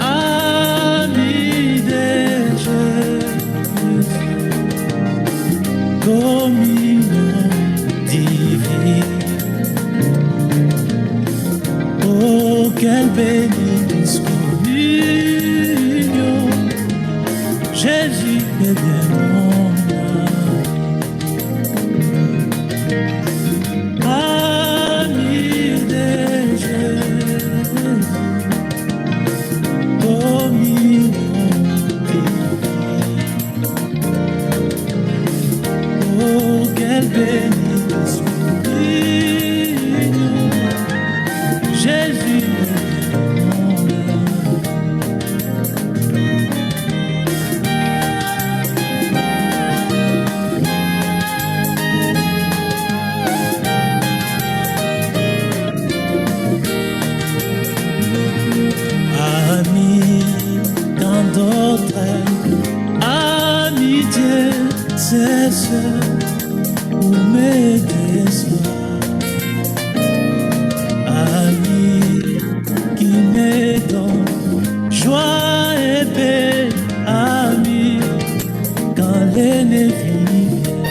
Ami de Jésus, communion divine. Oh, quelle bénice communion, Jésus est bien mon ami de Jésus, communion divine. Oh, quelle bénice communion, Jésus est mon ami, tant d'autres amitié, c'est ce où me déçoit. Ami qui me donne joie et paix, ami quand l'ennemi vient.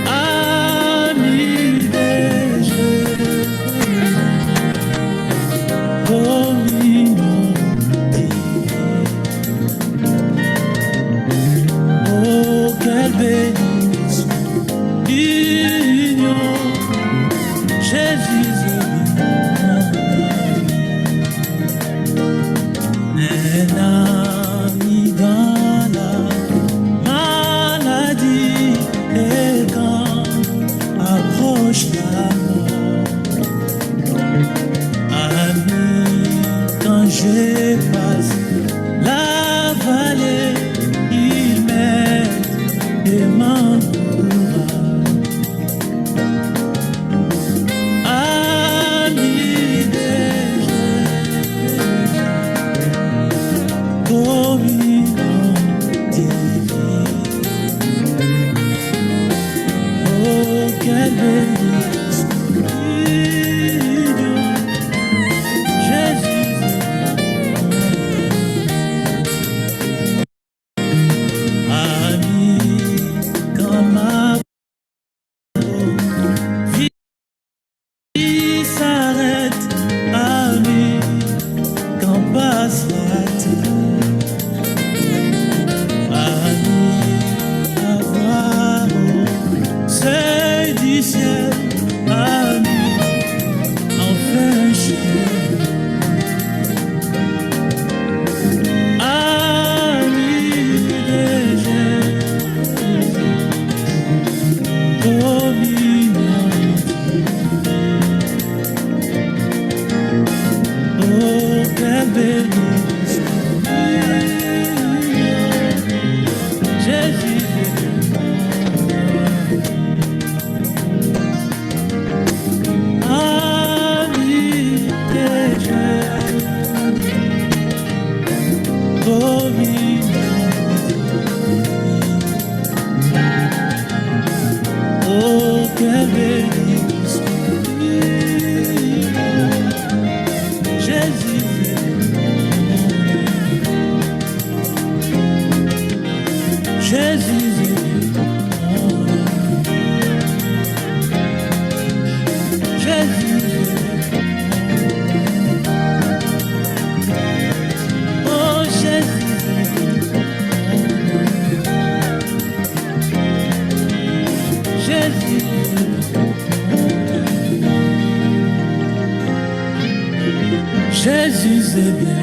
Ami de Jésus, communion divine. Oh, quelle bénice, union, Jésus est un ami dans la maladie et quand approche la mort. Ami, quand je passe la vallée, il m'aide et m'encourage. Ami de Jésus, communion divine. Oh, quelle bénice union, Jésus est ami quand ma vie s'arrête, ami quand passe la terre, ami à voir au seuil du ciel, ami enfin chez ami de Jésus, communion. Oh, quelle bénice Jésus est ami de Jésus, communion. Oh, quelle bénice Jésus est Jésus est Jésus est oh Jésus Jésus Jésus est bien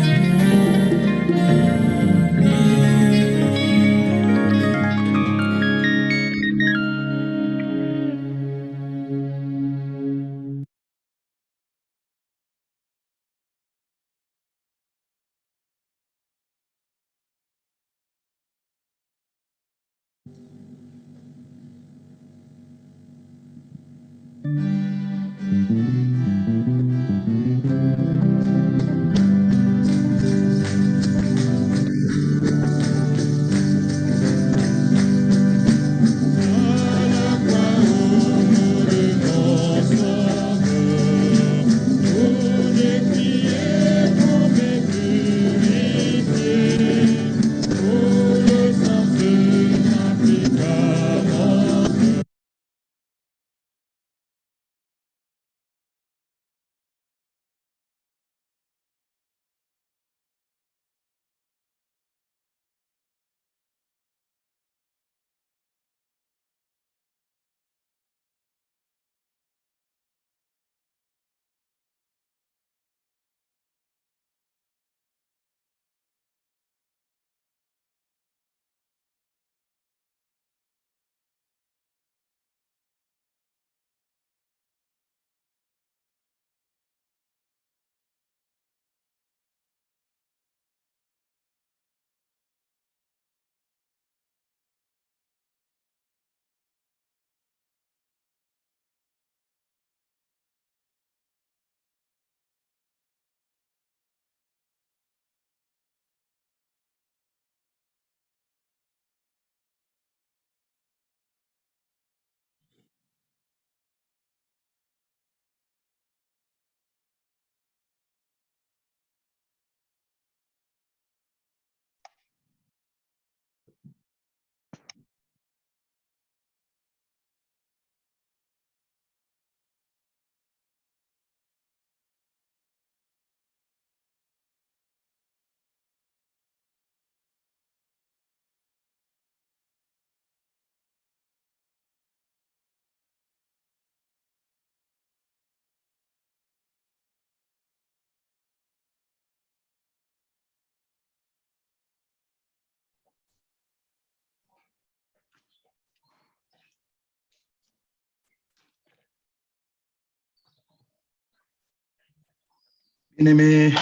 Bien-aimés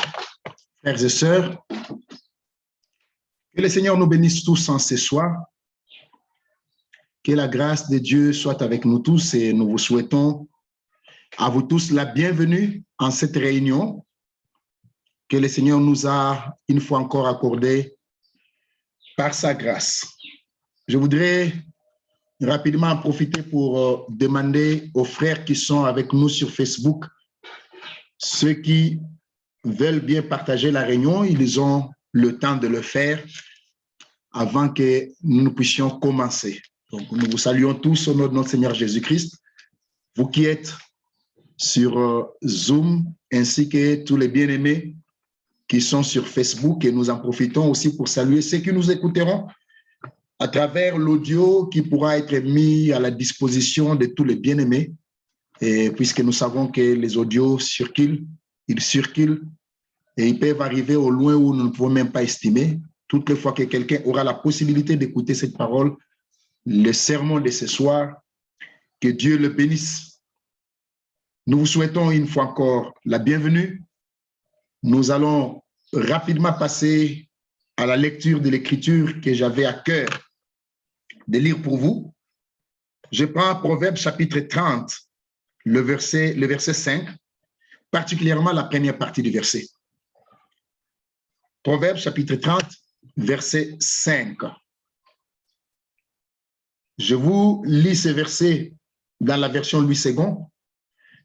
frères et sœurs, que le Seigneur nous bénisse tous en ce soir. Que la grâce de Dieu soit avec nous tous et nous vous souhaitons à vous tous la bienvenue en cette réunion que le Seigneur nous a une fois encore accordée par sa grâce. Je voudrais rapidement en profiter pour demander aux frères qui sont avec nous sur Facebook, ceux qui veulent bien partager la réunion, ils ont le temps de le faire avant que nous puissions commencer. Donc, nous vous saluons tous au nom de notre Seigneur Jésus-Christ, vous qui êtes sur Zoom, ainsi que tous les bien-aimés qui sont sur Facebook, et nous en profitons aussi pour saluer ceux qui nous écouteront à travers l'audio qui pourra être mis à la disposition de tous les bien-aimés, et puisque nous savons que les audios circulent, ils circulent, et ils peuvent arriver au loin où nous ne pouvons même pas estimer. Toutes les fois que quelqu'un aura la possibilité d'écouter cette parole, le sermon de ce soir, que Dieu le bénisse. Nous vous souhaitons une fois encore la bienvenue. Nous allons rapidement passer à la lecture de l'Écriture que j'avais à cœur de lire pour vous. Je prends Proverbes chapitre 30, le verset 5, particulièrement la première partie du verset. Proverbes chapitre 30, verset 5. Je vous lis ce verset dans la version Louis II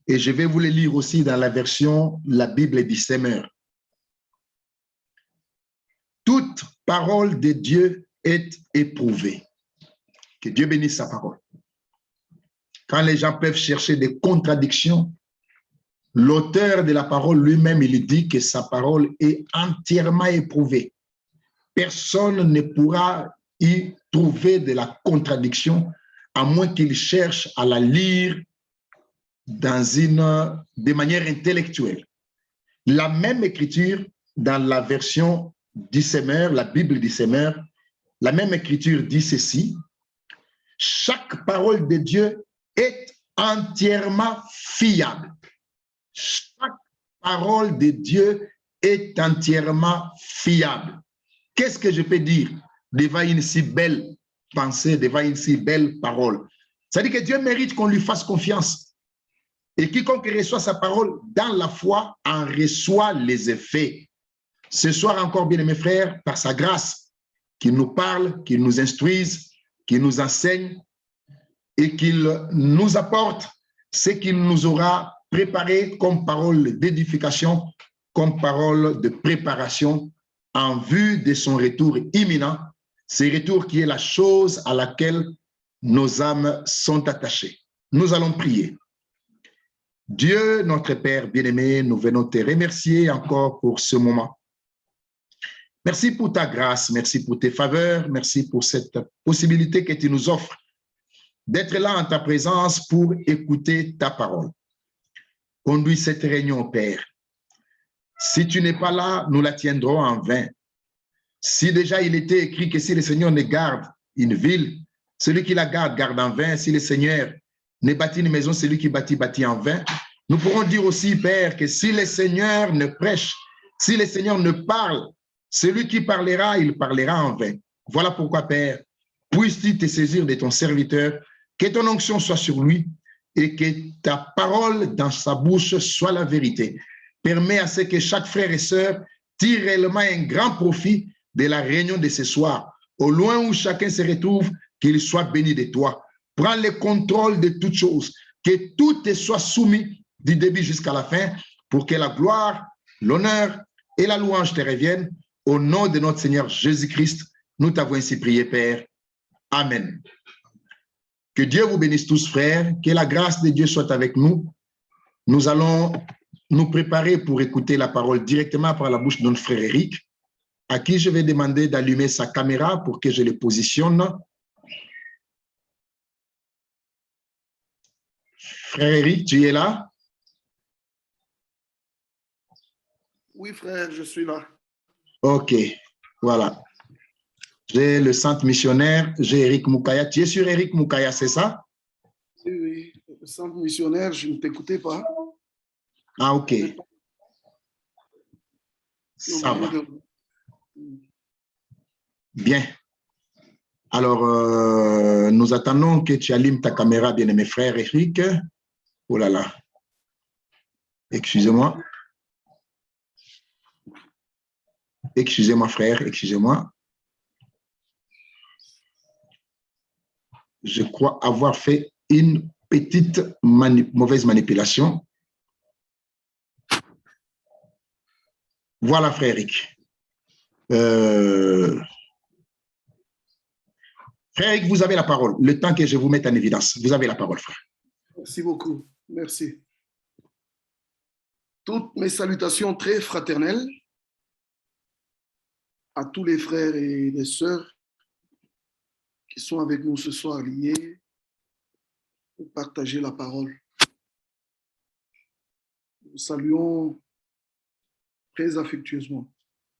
et je vais vous le lire aussi dans la version La Bible du Semeur. Toute parole de Dieu est éprouvée. Que Dieu bénisse sa parole. Quand les gens peuvent chercher des contradictions, l'auteur de la parole lui-même, il dit que sa parole est entièrement éprouvée. Personne ne pourra y trouver de la contradiction, à moins qu'il cherche à la lire de manière intellectuelle. La même écriture dans la version du Semeur, la Bible du Semeur, la même écriture dit ceci: chaque parole de Dieu est entièrement fiable. Chaque parole de Dieu est entièrement fiable. Qu'est-ce que je peux dire devant une si belle pensée, devant une si belle parole? C'est-à-dire que Dieu mérite qu'on lui fasse confiance. Et quiconque reçoit sa parole dans la foi en reçoit les effets. Ce soir encore, bien mes frères, par sa grâce, qu'il nous parle, qu'il nous instruise, qu'il nous enseigne et qu'il nous apporte ce qu'il nous aura préparé comme parole d'édification, comme parole de préparation en vue de son retour imminent, ce retour qui est la chose à laquelle nos âmes sont attachées. Nous allons prier. Dieu, notre Père bien-aimé, nous venons te remercier encore pour ce moment. Merci pour ta grâce, merci pour tes faveurs, merci pour cette possibilité que tu nous offres d'être là en ta présence pour écouter ta parole. Conduis cette réunion, Père. Si tu n'es pas là, nous la tiendrons en vain. Si déjà il était écrit que si le Seigneur ne garde une ville, celui qui la garde, garde en vain. Si le Seigneur ne bâtit une maison, celui qui bâtit, bâtit en vain. Nous pourrons dire aussi, Père, que si le Seigneur ne prêche, si le Seigneur ne parle, celui qui parlera, il parlera en vain. Voilà pourquoi, Père, puisses-tu te saisir de ton serviteur, que ton onction soit sur lui et que ta parole dans sa bouche soit la vérité. Permets à ce que chaque frère et sœur tire réellement un grand profit de la réunion de ce soir. Au loin où chacun se retrouve, qu'il soit béni de toi. Prends le contrôle de toutes choses, que tout te soit soumis du début jusqu'à la fin, pour que la gloire, l'honneur et la louange te reviennent. Au nom de notre Seigneur Jésus-Christ, nous t'avons ainsi prié, Père. Amen. Que Dieu vous bénisse tous, frères. Que la grâce de Dieu soit avec nous. Nous allons nous préparer pour écouter la parole directement par la bouche de notre frère Eric, à qui je vais demander d'allumer sa caméra pour que je le positionne. Frère Eric, tu es là? Oui, frère, je suis là. Ok, voilà. J'ai le centre missionnaire, j'ai Eric Moukaya. Tu es sur Eric Moukaya, c'est ça? Oui, oui. Le centre missionnaire, je ne t'écoutais pas. Ah, ok. Ça va. Bien. Alors, nous attendons que tu allumes ta caméra, bien-aimé frère Eric. Oh là là. Excusez-moi. Excusez-moi, frère, excusez-moi. Je crois avoir fait une petite mauvaise manipulation. Voilà, frère Eric. Frère Eric, vous avez la parole. Le temps que je vous mette en évidence, vous avez la parole, frère. Merci beaucoup. Merci. Toutes mes salutations très fraternelles à tous les frères et les sœurs qui sont avec nous ce soir liés pour partager la parole. Nous saluons très affectueusement.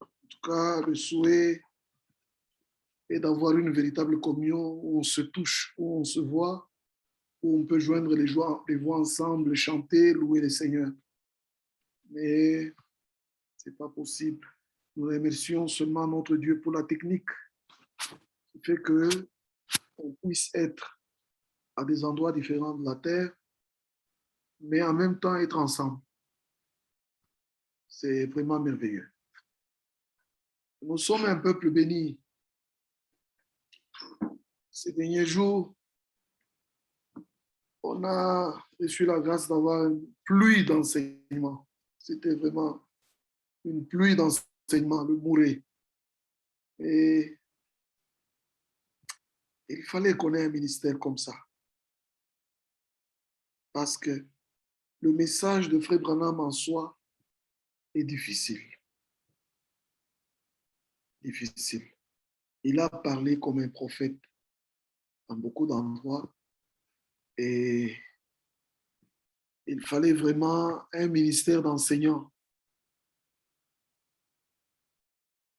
En tout cas, le souhait est d'avoir une véritable communion où on se touche, où on se voit, où on peut joindre les voix ensemble, chanter, louer le Seigneur. Mais ce n'est pas possible. Nous remercions seulement notre Dieu pour la technique qui fait qu'on puisse être à des endroits différents de la terre, mais en même temps être ensemble. C'est vraiment merveilleux. Nous sommes un peuple béni. Ces derniers jours, on a reçu la grâce d'avoir une pluie d'enseignement. C'était vraiment une pluie d'enseignement, le Mouré. Et il fallait qu'on ait un ministère comme ça. Parce que le message de Frère Branham en soi est difficile. Difficile. Il a parlé comme un prophète dans beaucoup d'endroits et il fallait vraiment un ministère d'enseignants,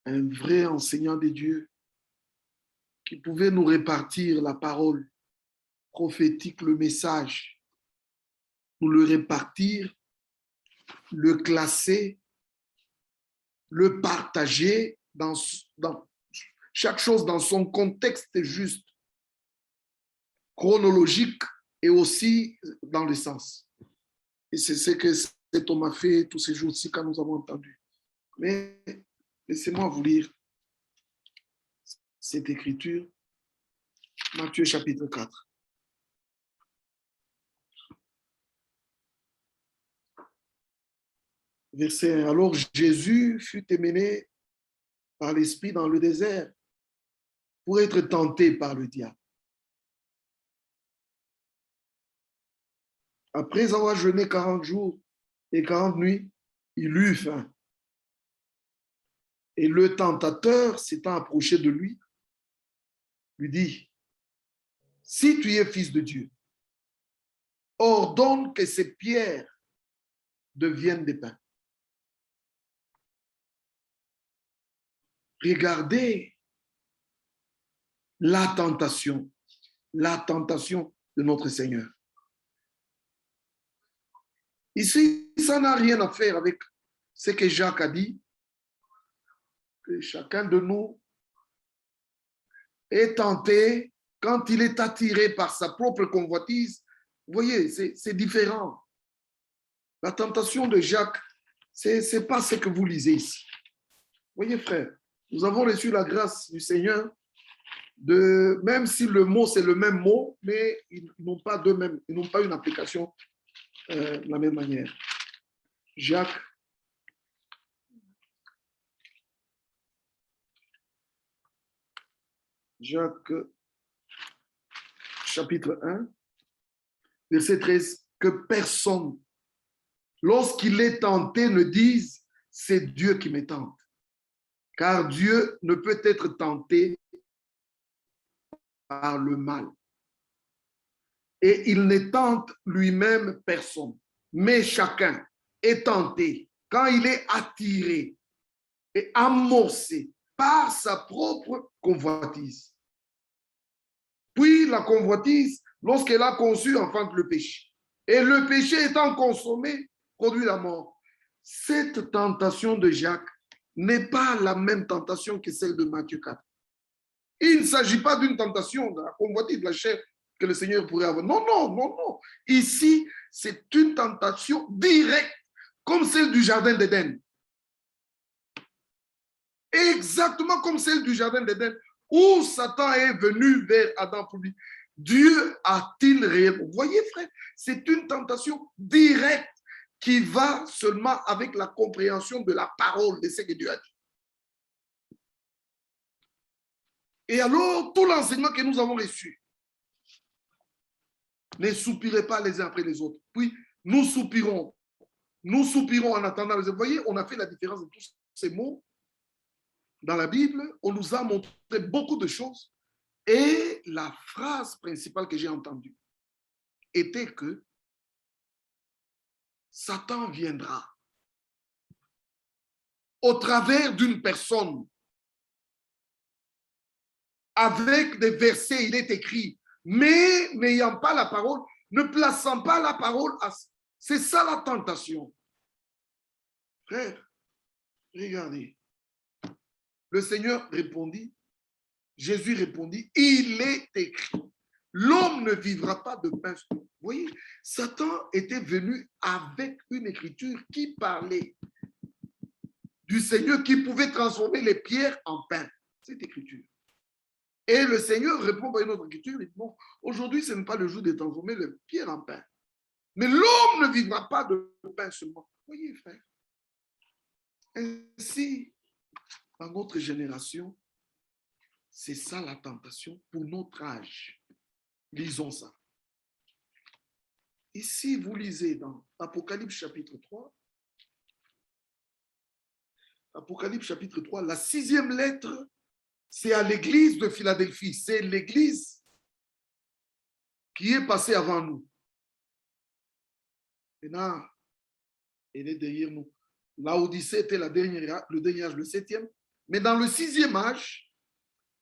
un vrai enseignant de Dieu qui pouvait nous répartir la parole prophétique, le message, nous le répartir, le classer, le partager dans chaque chose dans son contexte juste, chronologique et aussi dans le sens. Et c'est ce que cet homme a fait tous ces jours-ci quand nous avons entendu. Mais laissez-moi vous lire cette écriture, Matthieu chapitre 4. Verset 1. Alors Jésus fut emmené par l'Esprit dans le désert pour être tenté par le diable. Après avoir jeûné 40 jours et 40 nuits, il eut faim. Et le tentateur, s'étant approché de lui, lui dit, « Si tu es fils de Dieu, ordonne que ces pierres deviennent des pains. » Regardez la tentation de notre Seigneur. Ici, ça n'a rien à faire avec ce que Jacques a dit, que chacun de nous est tenté quand il est attiré par sa propre convoitise. Vous voyez, c'est différent. La tentation de Jacques, ce n'est pas ce que vous lisez ici. Vous voyez, frère, nous avons reçu la grâce du Seigneur, même si le mot, c'est le même mot, mais ils n'ont pas une application de la même manière. Jacques, chapitre 1, verset 13, que personne, lorsqu'il est tenté, ne dise « c'est Dieu qui me tente ». Car Dieu ne peut être tenté par le mal. Et il ne tente lui-même personne. Mais chacun est tenté quand il est attiré et amorcé par sa propre convoitise. Puis la convoitise, lorsqu'elle a conçu, enfante le péché. Et le péché étant consommé, produit la mort. Cette tentation de Jacques n'est pas la même tentation que celle de Matthieu 4. Il ne s'agit pas d'une tentation de la convoitise de la chair que le Seigneur pourrait avoir. Non, non, non, non. Ici, c'est une tentation directe, comme celle du Jardin d'Éden. Exactement comme celle du Jardin d'Éden, où Satan est venu vers Adam pour lui. Dieu a-t-il réellement? Vous voyez, frère, c'est une tentation directe qui va seulement avec la compréhension de la parole de ce que Dieu a dit. Et alors, tout l'enseignement que nous avons reçu, ne soupirez pas les uns après les autres. Puis, nous soupirons en attendant. Vous voyez, on a fait la différence de tous ces mots dans la Bible. On nous a montré beaucoup de choses. Et la phrase principale que j'ai entendue était que Satan viendra au travers d'une personne. Avec des versets, il est écrit, mais n'ayant pas la parole, ne plaçant pas la parole, c'est ça la tentation. Frère, regardez. Le Seigneur répondit, Jésus répondit, il est écrit, l'homme ne vivra pas de pain. Vous voyez, Satan était venu avec une écriture qui parlait du Seigneur qui pouvait transformer les pierres en pain. Cette écriture. Et le Seigneur répond par une autre écriture, il dit, bon, aujourd'hui, ce n'est pas le jour de transformer les pierres en pain. Mais l'homme ne vivra pas de pain seulement. Vous voyez, frère. Ainsi, dans notre génération, c'est ça la tentation pour notre âge. Lisons ça. Ici, vous lisez dans Apocalypse chapitre 3. Apocalypse chapitre 3, la 6e lettre, c'est à l'église de Philadelphie. C'est l'église qui est passée avant nous. Maintenant, elle est derrière nous. L'Odyssée était le dernier âge, le 7e. Mais dans le 6e âge,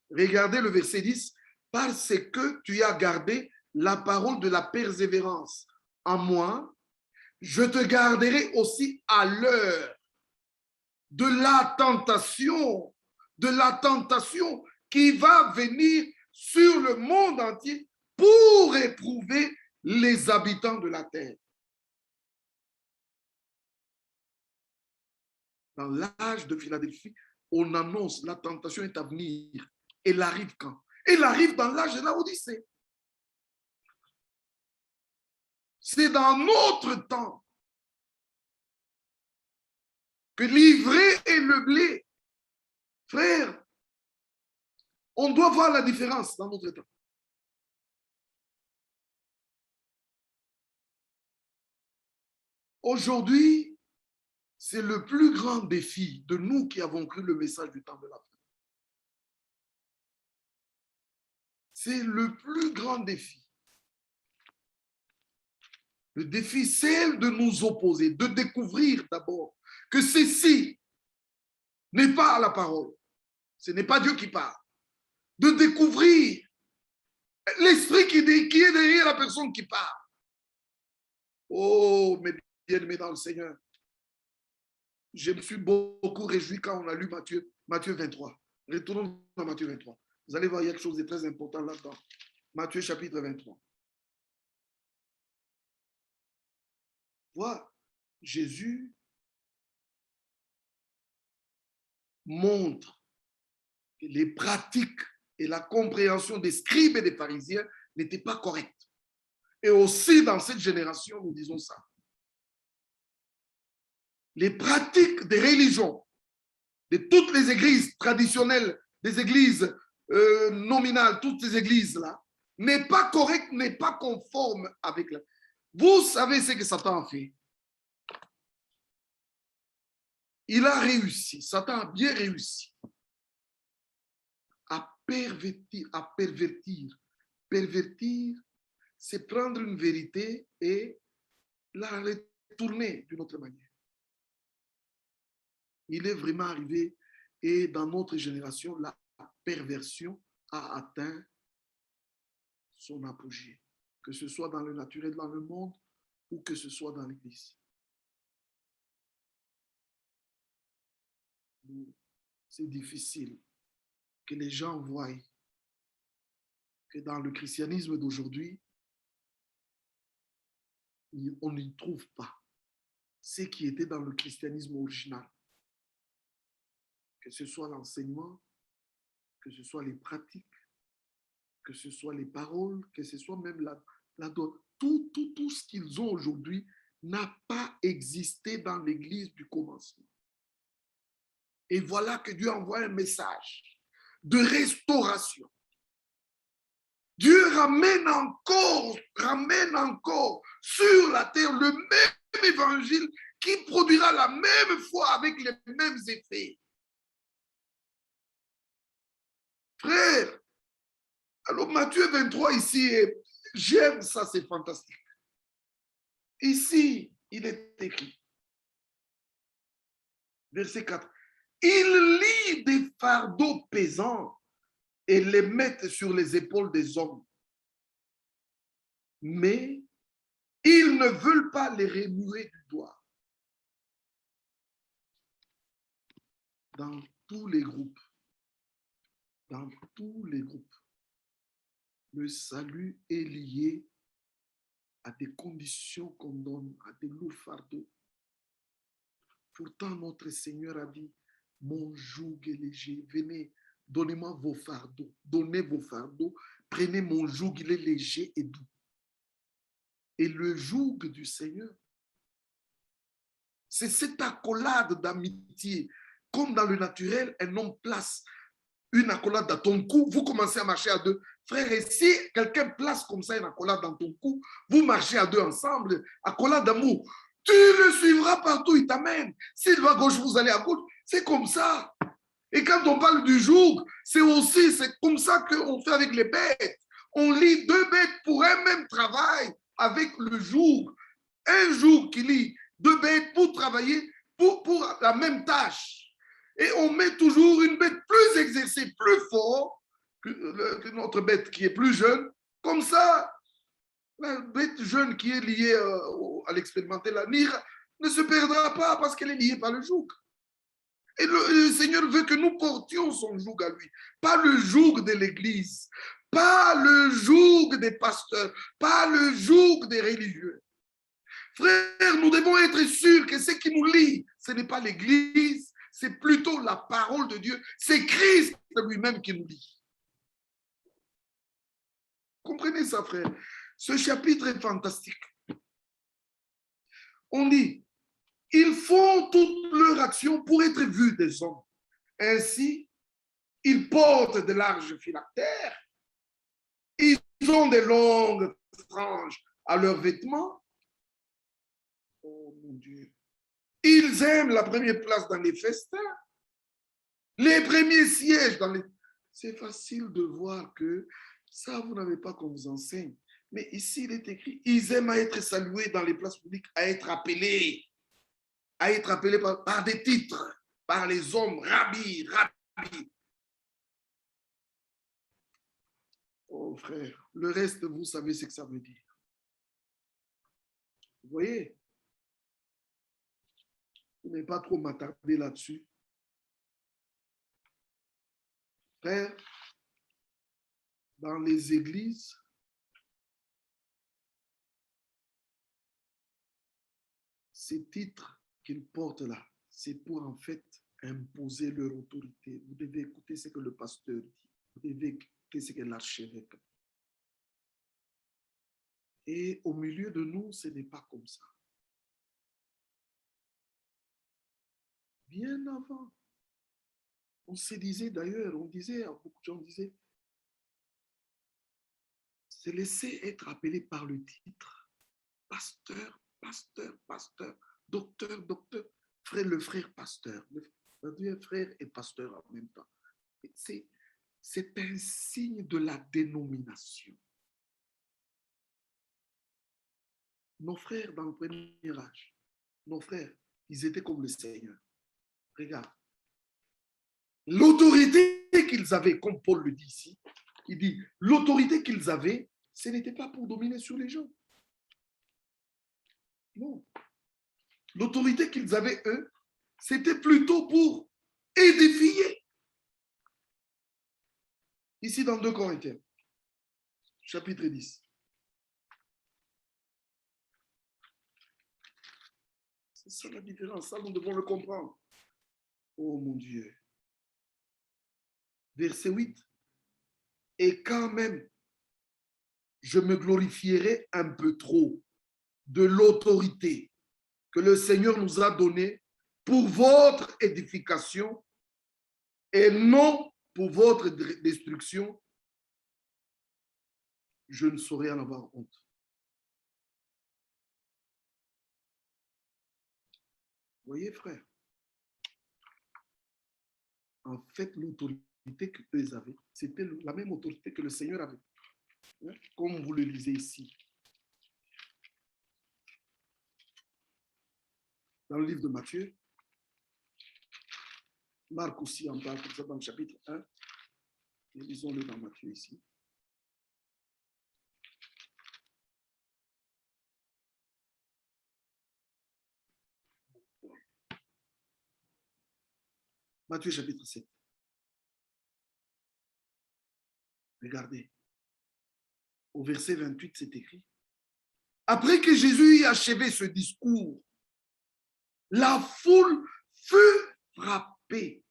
regardez le verset 10, parce que tu as gardé la parole de la persévérance en moi, je te garderai aussi à l'heure de la tentation qui va venir sur le monde entier pour éprouver les habitants de la terre. Dans l'âge de Philadelphie, on annonce la tentation est à venir. Elle arrive quand? Elle arrive dans l'âge de la Odyssée. C'est dans notre temps que l'ivraie et le blé, frère, on doit voir la différence dans notre temps. Aujourd'hui, c'est le plus grand défi de nous qui avons cru le message du temps de la fin. C'est le plus grand défi. Le défi, c'est de nous opposer, de découvrir d'abord que ceci n'est pas la parole. Ce n'est pas Dieu qui parle. De découvrir l'esprit qui est derrière la personne qui parle. Oh, mes bien-aimés dans le Seigneur, je me suis beaucoup réjoui quand on a lu Matthieu 23. Retournons dans Matthieu 23. Vous allez voir, il y a quelque chose de très important là-dedans. Matthieu chapitre 23. Voilà, Jésus montre que les pratiques et la compréhension des scribes et des pharisiens n'étaient pas correctes. Et aussi dans cette génération, nous disons ça. Les pratiques des religions, de toutes les églises traditionnelles, des églises nominales, toutes ces églises-là, n'est pas correcte, n'est pas conforme avec la... Vous savez ce que Satan a fait. Il a réussi, Satan a bien réussi à pervertir, Pervertir, c'est prendre une vérité et la retourner d'une autre manière. Il est vraiment arrivé et dans notre génération, la perversion a atteint son apogée, que ce soit dans le naturel, dans le monde, ou que ce soit dans l'Église. c'est difficile que les gens voient que dans le christianisme d'aujourd'hui, on n'y trouve pas ce qui était dans le christianisme original. Que ce soit l'enseignement, que ce soit les pratiques, que ce soit les paroles, que ce soit même tout ce qu'ils ont aujourd'hui n'a pas existé dans l'Église du commencement. Et voilà que Dieu envoie un message de restauration. Dieu ramène encore sur la terre le même évangile qui produira la même foi avec les mêmes effets. Frère, alors Matthieu 23 ici, j'aime ça, c'est fantastique. Ici, il est écrit, verset 4, il lie des fardeaux pesants et les met sur les épaules des hommes. Mais ils ne veulent pas les remuer du doigt. Dans tous les groupes, le salut est lié à des conditions qu'on donne, à des lourds fardeaux. Pourtant, notre Seigneur a dit, mon joug est léger, venez, donnez-moi vos fardeaux, donnez vos fardeaux, prenez mon joug, il est léger et doux. Et le joug du Seigneur, c'est cette accolade d'amitié. Comme dans le naturel, un homme place une accolade dans ton cou, vous commencez à marcher à deux. Frère, et si quelqu'un place comme ça une accolade dans ton cou, vous marchez à deux ensemble, accolade d'amour. Tu le suivras partout, il t'amène. S'il va à gauche, vous allez à gauche. C'est comme ça. Et quand on parle du joug, c'est comme ça qu'on fait avec les bêtes. On lie deux bêtes pour un même travail avec le joug. Un joug qui lie deux bêtes pour travailler pour la même tâche. Et on met toujours une bête plus exercée, plus fort que notre bête qui est plus jeune. Comme ça, la bête jeune qui est liée à l'expérimenter l'avenir ne se perdra pas parce qu'elle est liée par le joug. Et le Seigneur veut que nous portions son joug à lui. Pas le joug de l'Église, pas le joug des pasteurs, pas le joug des religieux. Frères, nous devons être sûrs que ce qui nous lie, ce n'est pas l'Église, c'est plutôt la parole de Dieu. C'est Christ lui-même qui nous lie. Comprenez ça, frère. Ce chapitre est fantastique. On dit, ils font toute leur action pour être vus des hommes. Ainsi, ils portent de larges phylactères. Ils ont de longues franges à leurs vêtements. Oh mon Dieu. Ils aiment la première place dans les festins. Les premiers sièges dans les... C'est facile de voir que ça, vous n'avez pas qu'on vous enseigne. Mais ici, il est écrit, ils aiment à être salués dans les places publiques, à être appelés par des titres, par les hommes, rabbi, rabbi. Oh frère, le reste, vous savez ce que ça veut dire. Vous voyez? Je ne vais pas trop m'attarder là-dessus. Frère, dans les églises, ces titres qu'ils portent là, c'est pour en fait imposer leur autorité. Vous devez écouter ce que le pasteur dit. Vous devez écouter ce que l'archevêque dit. Et au milieu de nous, ce n'est pas comme ça. Bien avant, on se disait d'ailleurs, beaucoup de gens disaient, se laisser être appelé par le titre, pasteur, pasteur, pasteur, docteur, docteur, frère, le frère pasteur, le frère et pasteur en même temps. C'est un signe de la dénomination. Nos frères dans le premier âge, nos frères, ils étaient comme le Seigneur. Regarde, l'autorité qu'ils avaient, comme Paul le dit ici, il dit, l'autorité qu'ils avaient, ce n'était pas pour dominer sur les gens. Non. L'autorité qu'ils avaient, eux, c'était plutôt pour édifier. Ici dans 2 Corinthiens, chapitre 10. C'est ça la différence, ça nous devons le comprendre. Oh mon Dieu. Verset 8. Et quand même, je me glorifierai un peu trop de l'autorité que le Seigneur nous a donnée pour votre édification et non pour votre destruction. Je ne saurais en avoir honte. Vous voyez, frère, en fait, l'autorité qu'eux avaient, c'était la même autorité que le Seigneur avait. Comme vous le lisez ici. Dans le livre de Matthieu, Marc aussi en parle comme ça dans le chapitre 1. Lisons-le dans Matthieu ici. Matthieu chapitre 7. Regardez. Au verset 28, c'est écrit. Après que Jésus ait achevé ce discours, la foule fut frappée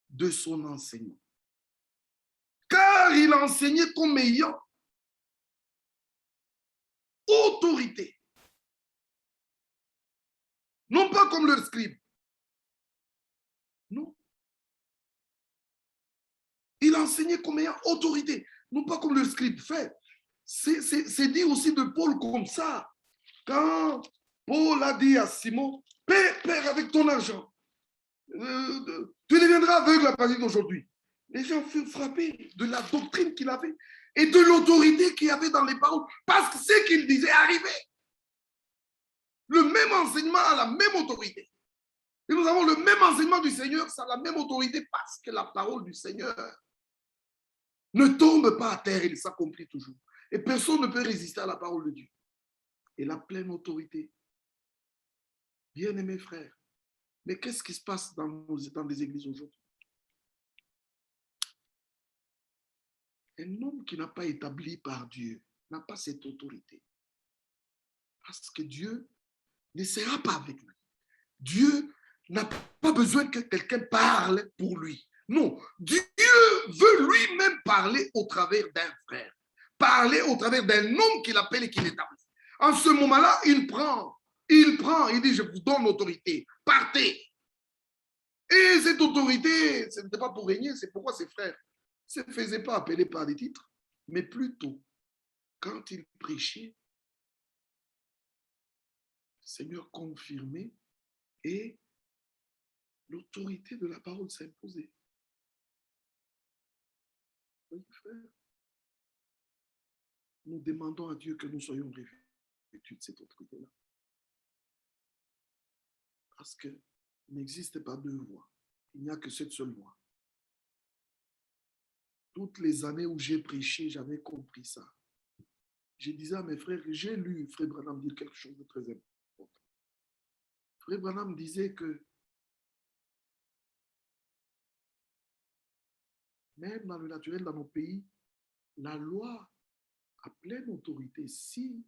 de son enseignement. Car il enseignait comme ayant autorité. Non pas comme leur scribe. Non. Il enseignait comme ayant autorité. Non pas comme le scribe fait. C'est dit aussi de Paul comme ça. Quand Paul a dit à Simon, Père avec ton argent, tu deviendras aveugle à partir d'aujourd'hui. Les gens furent frappés de la doctrine qu'il avait et de l'autorité qu'il y avait dans les paroles, parce que ce qu'il disait arrivait. Le même enseignement a la même autorité. Et nous avons le même enseignement du Seigneur, ça a la même autorité, parce que la parole du Seigneur ne tombe pas à terre, il s'accomplit toujours. Et personne ne peut résister à la parole de Dieu. Et la pleine autorité. Bien-aimés frères, mais qu'est-ce qui se passe dans des églises aujourd'hui? Un homme qui n'a pas établi par Dieu n'a pas cette autorité. Parce que Dieu ne sera pas avec lui. Dieu n'a pas besoin que quelqu'un parle pour lui. Non, Dieu veut lui-même parler au travers d'un frère, parler au travers d'un homme qu'il appelle et qu'il établit. En ce moment-là, il dit, je vous donne l'autorité, partez. Et cette autorité, ce n'était pas pour régner, c'est pourquoi ses frères ne se faisaient pas appeler par des titres, mais plutôt, quand il prêchait, le Seigneur confirmait et l'autorité de la parole s'imposait. Oui, frère. Nous demandons à Dieu que nous soyons revêtus de cette autorité-là. Parce qu'il n'existe pas 2 voies. Il n'y a que cette seule voie. Toutes les années où j'ai prêché, j'avais compris ça. Je disais à mes frères, j'ai lu Frère Branham dire quelque chose de très important. Frère Branham disait que même dans le naturel, dans nos pays, la loi a pleine autorité. Si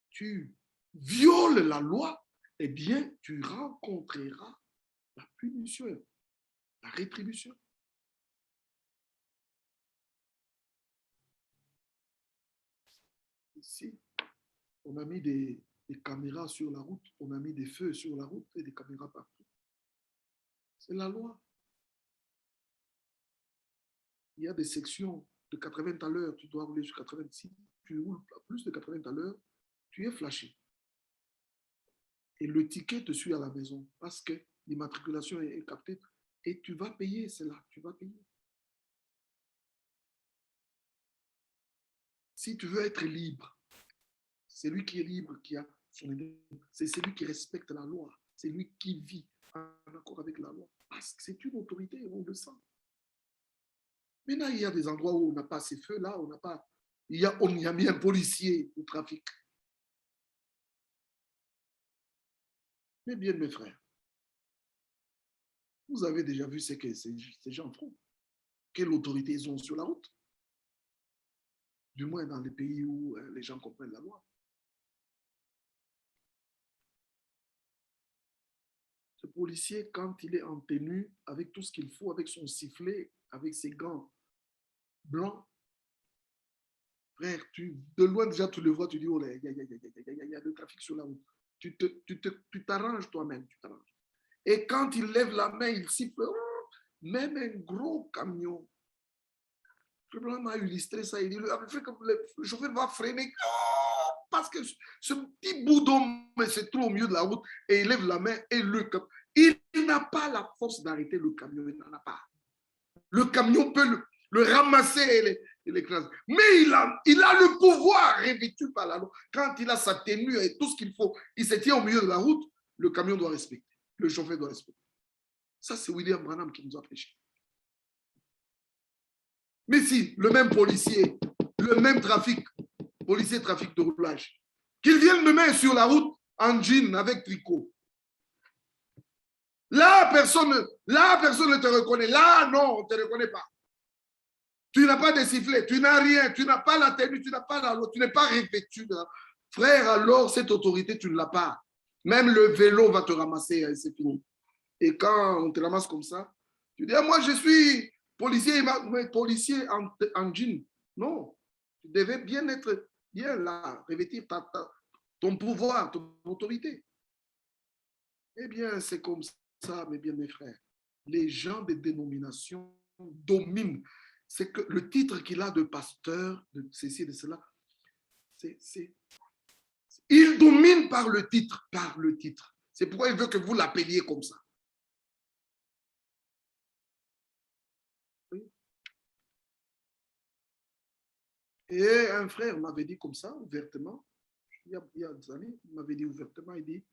tu violes la loi, eh bien, tu rencontreras la punition, la rétribution. Ici, on a mis des caméras sur la route, on a mis des feux sur la route et des caméras partout. C'est la loi. Il y a des sections de 80 à l'heure, tu dois rouler sur 86, tu roules à plus de 80 à l'heure, tu es flashé. Et le ticket te suit à la maison parce que l'immatriculation est captée et tu vas payer, c'est là, tu vas payer. Si tu veux être libre, c'est lui qui est libre, qui a son identité, c'est celui qui respecte la loi, c'est lui qui vit en accord avec la loi. Parce que c'est une autorité, on le sent. Maintenant, il y a des endroits où on n'a pas ces feux-là, on n'a pas. On y a mis un policier au trafic. Mais bien, mes frères, Vous avez déjà vu ce que ces gens font. Quelle autorité ils ont sur la route? Du moins dans les pays où les gens comprennent la loi. Ce policier, quand il est en tenue, avec tout ce qu'il faut, avec son sifflet, avec ses gants blancs, frère, de loin déjà tu le vois, tu dis, oh là, il y a le trafic sur la route. Tu t'arranges toi-même, tu t'arranges. Et quand il lève la main, il siffle, même un gros camion. Le blanc m'a illustré ça, il dit, le chauffeur va freiner parce que ce petit bout d'homme se trouve au milieu de la route et il lève la main et il n'a pas la force d'arrêter le camion, il n'en a pas. Le camion peut le ramasser et l'écraser. Mais il a le pouvoir revêtu par la loi. Quand il a sa tenue et tout ce qu'il faut, il se tient au milieu de la route, le camion doit respecter, le chauffeur doit respecter. Ça, c'est William Branham qui nous a prêché. Mais si le même policier, le même policier trafic de roulage, qu'il vienne me mettre sur la route en jean avec tricot. Là, personne ne te reconnaît. Là, non, on ne te reconnaît pas. Tu n'as pas de sifflet, tu n'as rien, tu n'as pas la tenue, tu n'as pas la loi, tu n'es pas revêtu. Frère, alors cette autorité, tu ne l'as pas. Même le vélo va te ramasser, c'est fini. Et quand on te ramasse comme ça, tu dis, moi je suis policier en jean. Non, tu devais bien être bien là, revêtir ton pouvoir, ton autorité. Eh bien, c'est comme ça, mes bien mes frères. Les gens des dénominations dominent. C'est que le titre qu'il a de pasteur, de ceci, de cela, il domine par le titre, C'est pourquoi il veut que vous l'appeliez comme ça. Oui. Et un frère m'avait dit comme ça, ouvertement, il y a des années, il m'avait dit ouvertement, il dit,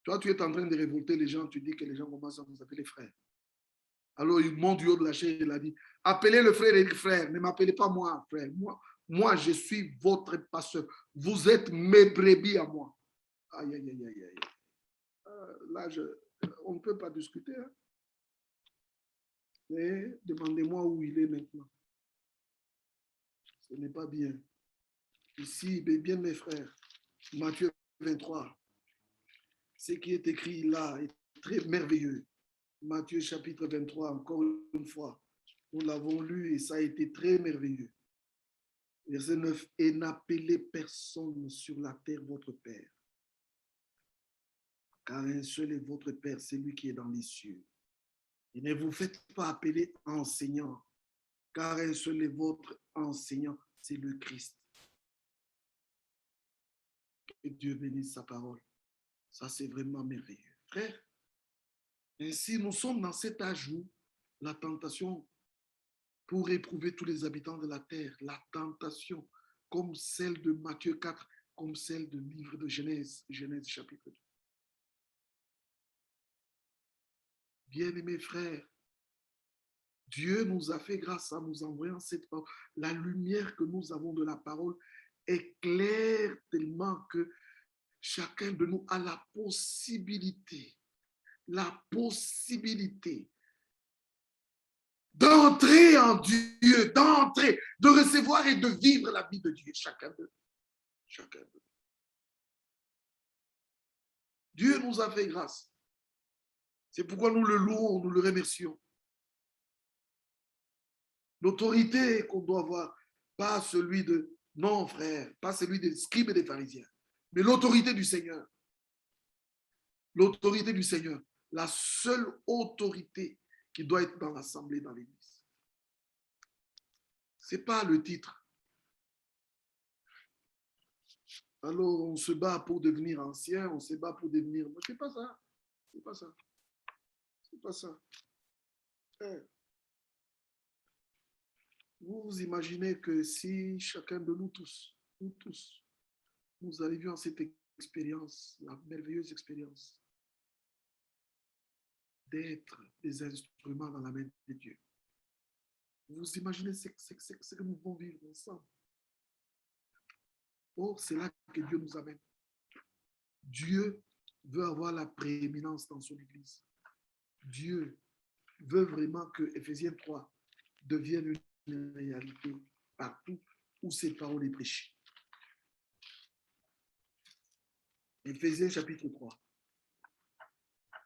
toi, tu es en train de révolter les gens, tu dis que les gens commencent à vous appeler frère. Alors, il monte du haut de la chaise, il a dit, appelez le frère et le frère, ne m'appelez pas moi, frère. Moi, je suis votre pasteur. Vous êtes mes brebis à moi. Aïe, aïe, aïe, aïe, aïe. Là, on ne peut pas discuter. Hein. Mais demandez-moi où il est maintenant. Ce n'est pas bien. Ici, bien mes frères, Matthieu 23, ce qui est écrit là est très merveilleux. Matthieu chapitre 23, encore une fois, nous l'avons lu et ça a été très merveilleux. Verset 9, et n'appelez personne sur la terre votre Père, car un seul est votre Père, c'est lui qui est dans les cieux. Et ne vous faites pas appeler enseignant, car un seul est votre enseignant, c'est le Christ. Que Dieu bénisse sa parole. Ça, c'est vraiment merveilleux. Frère, ainsi, nous sommes dans cet âge où la tentation pour éprouver tous les habitants de la terre, la tentation, comme celle de Matthieu 4, comme celle du livre de Genèse, Genèse chapitre 2. Bien-aimés frères, Dieu nous a fait grâce à nous envoyant cette parole. La lumière que nous avons de la parole éclaire tellement que chacun de nous a la possibilité d'entrer en Dieu, de recevoir et de vivre la vie de Dieu, chacun de nous. Dieu nous a fait grâce. C'est pourquoi nous le louons, nous le remercions. L'autorité qu'on doit avoir, pas celui de, non frère, pas celui des scribes et des pharisiens, mais l'autorité du Seigneur. L'autorité du Seigneur, la seule autorité qui doit être dans l'assemblée, dans l'église. Ce n'est pas le titre. Alors, on se bat pour devenir ancien, on se bat pour devenir... Ce n'est pas ça. C'est pas ça. C'est pas ça. Vous imaginez que si chacun de nous tous, nous arrivions à cette expérience, la merveilleuse expérience d'être des instruments dans la main de Dieu. Vous imaginez ce que nous devons vivre ensemble. Or, c'est là que Dieu nous amène. Dieu veut avoir la prééminence dans son Église. Dieu veut vraiment que Éphésiens 3 devienne une réalité partout où cette parole est prêchée. Éphésiens chapitre 3.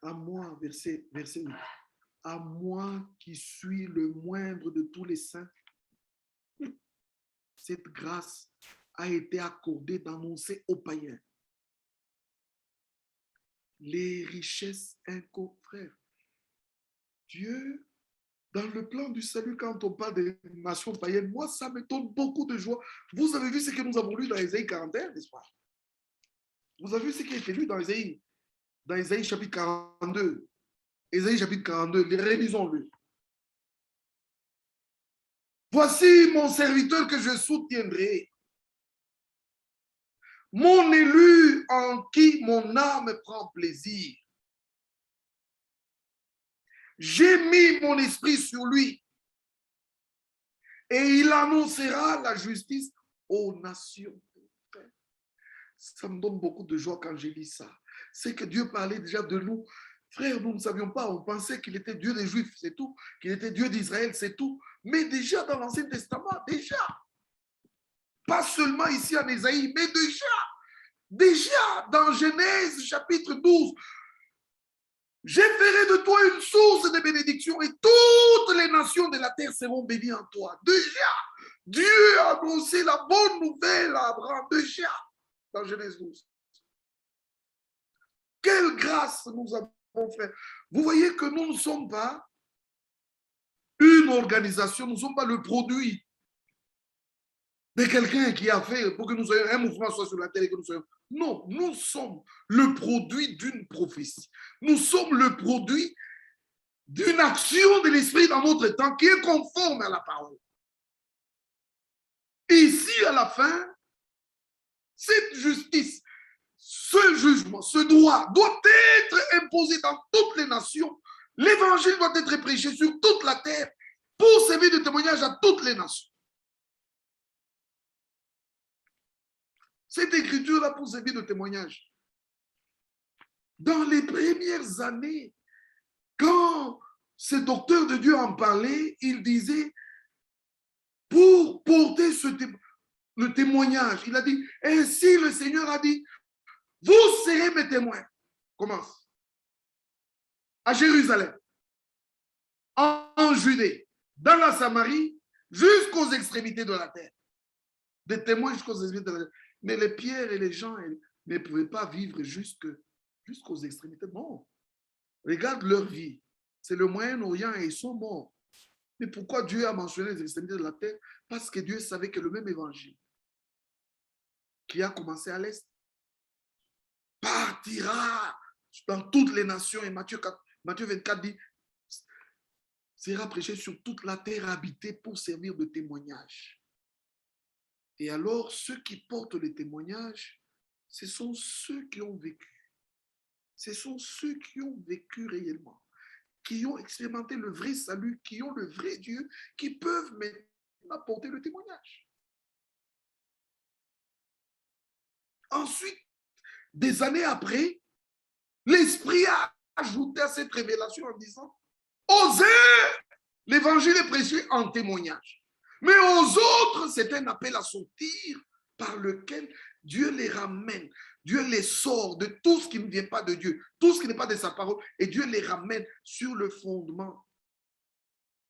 À moi, verset 8. À moi qui suis le moindre de tous les saints, cette grâce a été accordée d'annoncer aux païens les richesses incommensurées. Dieu, dans le plan du salut, quand on parle des nations païennes, moi, ça me donne beaucoup de joie. Vous avez vu ce que nous avons lu dans Ésaïe 41, n'est-ce pas? Vous avez vu ce qui a été lu dans Ésaïe chapitre 42. Ésaïe chapitre 42, relisons-le. Voici mon serviteur que je soutiendrai, mon élu en qui mon âme prend plaisir. J'ai mis mon esprit sur lui et il annoncera la justice aux nations. Ça me donne beaucoup de joie quand je lis ça. C'est que Dieu parlait déjà de nous. Frère, nous ne savions pas, on pensait qu'il était Dieu des Juifs, c'est tout, qu'il était Dieu d'Israël, c'est tout. Mais déjà dans l'Ancien Testament, déjà, pas seulement ici en Ésaïe, mais déjà dans Genèse chapitre 12, je ferai de toi une source de bénédiction et toutes les nations de la terre seront bénies en toi. Déjà, Dieu a annoncé la bonne nouvelle à Abraham, déjà, dans Genèse 12. Quelle grâce nous avons fait. Vous voyez que nous ne sommes pas une organisation, nous ne sommes pas le produit de quelqu'un qui a fait pour que nous soyons un mouvement soit sur la terre et que nous soyons. Non, nous sommes le produit d'une prophétie. Nous sommes le produit d'une action de l'esprit dans notre temps qui est conforme à la parole. Ici, à la fin, cette justice, ce jugement, ce droit doit être imposé dans toutes les nations. L'évangile doit être prêché sur toute la terre pour servir de témoignage à toutes les nations. Cette écriture-là pour servir de témoignage. Dans les premières années, quand ce docteur de Dieu en parlait, il disait, pour porter le témoignage, il a dit, ainsi le Seigneur a dit, vous serez mes témoins. Commence. À Jérusalem, en Judée, dans la Samarie, jusqu'aux extrémités de la terre. Des témoins jusqu'aux extrémités de la terre. Mais les pierres et les gens ne pouvaient pas vivre jusqu'aux extrémités. Non. Regarde leur vie. C'est le Moyen-Orient et ils sont morts. Mais pourquoi Dieu a mentionné les extrémités de la terre? Parce que Dieu savait que le même évangile qui a commencé à l'Est partira dans toutes les nations. Et Matthieu 24 dit, sera prêché sur toute la terre habitée pour servir de témoignage. Et alors, ceux qui portent le témoignage, ce sont ceux qui ont vécu. Ce sont ceux qui ont vécu réellement, qui ont expérimenté le vrai salut, qui ont le vrai Dieu, qui peuvent maintenant porter le témoignage. Ensuite, des années après, l'Esprit a ajouté à cette révélation en disant, osez, l'évangile est prêché en témoignage. Mais aux autres, c'est un appel à sortir par lequel Dieu les ramène. Dieu les sort de tout ce qui ne vient pas de Dieu, tout ce qui n'est pas de sa parole, et Dieu les ramène sur le fondement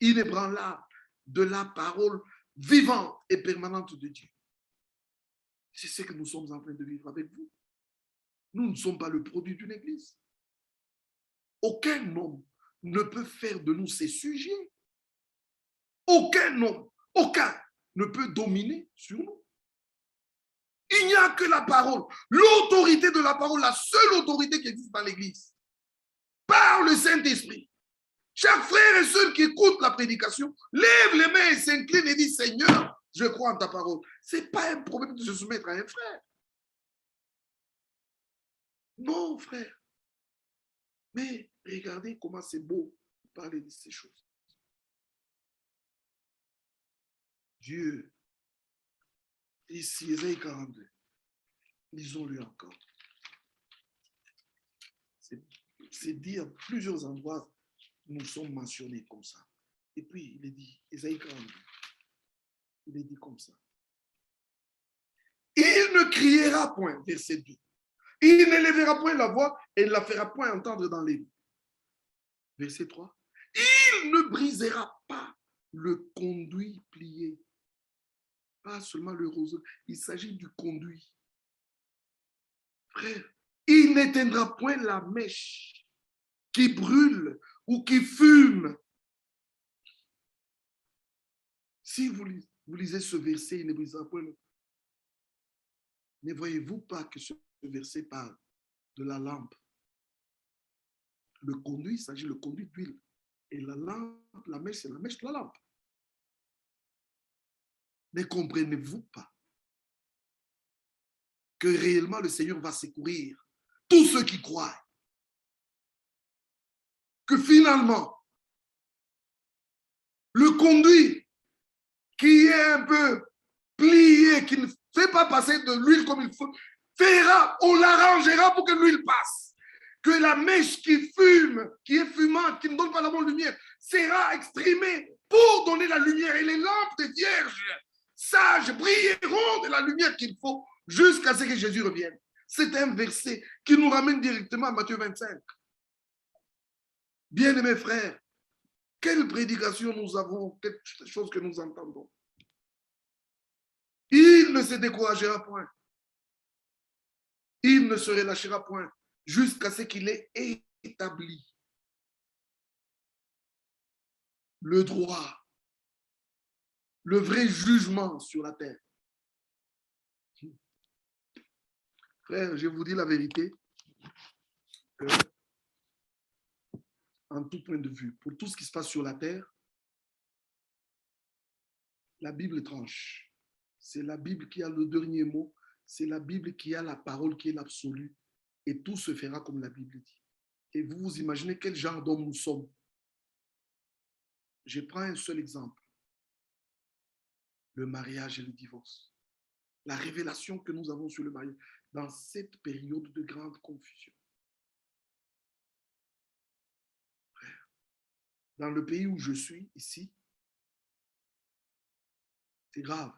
inébranlable de la parole vivante et permanente de Dieu. C'est ce que nous sommes en train de vivre avec vous. Nous ne sommes pas le produit d'une église. Aucun homme ne peut faire de nous ses sujets. Aucun homme, aucun ne peut dominer sur nous. Il n'y a que la parole, l'autorité de la parole, la seule autorité qui existe dans l'église, par le Saint-Esprit. Chaque frère et sœur qui écoute la prédication, lève les mains et s'incline et dit, Seigneur, je crois en ta parole. Ce n'est pas un problème de se soumettre à un frère. Non, frère. Mais regardez comment c'est beau de parler de ces choses. Dieu, ici, Ésaïe 42, lisons-le encore. C'est dit à plusieurs endroits nous sommes mentionnés comme ça. Et puis, il est dit, Ésaïe 42, il est dit comme ça. Il ne criera point, verset 2. Il ne lèvera point la voix et ne la fera point entendre dans les rues. Verset 3. Il ne brisera pas le conduit plié. Pas seulement le roseau, il s'agit du conduit. Frère, il n'éteindra point la mèche qui brûle ou qui fume. Si vous lisez ce verset, il ne brisera point. Ne voyez-vous pas que ce verset parle de la lampe? Le conduit, il s'agit du conduit d'huile. Et la lampe, la mèche, c'est la mèche de la lampe. Ne comprenez-vous pas que réellement le Seigneur va secourir tous ceux qui croient? Que finalement, le conduit qui est un peu plié, qui ne fait pas passer de l'huile comme il faut, on l'arrangera pour que l'huile passe. Que la mèche qui fume, qui est fumante, qui ne donne pas la bonne lumière, sera exprimée pour donner la lumière. Et les lampes des vierges sages brilleront de la lumière qu'il faut jusqu'à ce que Jésus revienne. C'est un verset qui nous ramène directement à Matthieu 25. Bien-aimés frères, quelle prédication nous avons, quelle chose que nous entendons. Il ne se découragera point. Il ne se relâchera point jusqu'à ce qu'il ait établi le droit, le vrai jugement sur la terre. Frère, je vous dis la vérité, en tout point de vue, pour tout ce qui se passe sur la terre, la Bible tranche. C'est la Bible qui a le dernier mot, c'est la Bible qui a la parole qui est l'absolu, et tout se fera comme la Bible dit. Et vous vous imaginez quel genre d'homme nous sommes. Je prends un seul exemple. Le mariage et le divorce. La révélation que nous avons sur le mariage dans cette période de grande confusion. Frère, dans le pays où je suis, ici, c'est grave.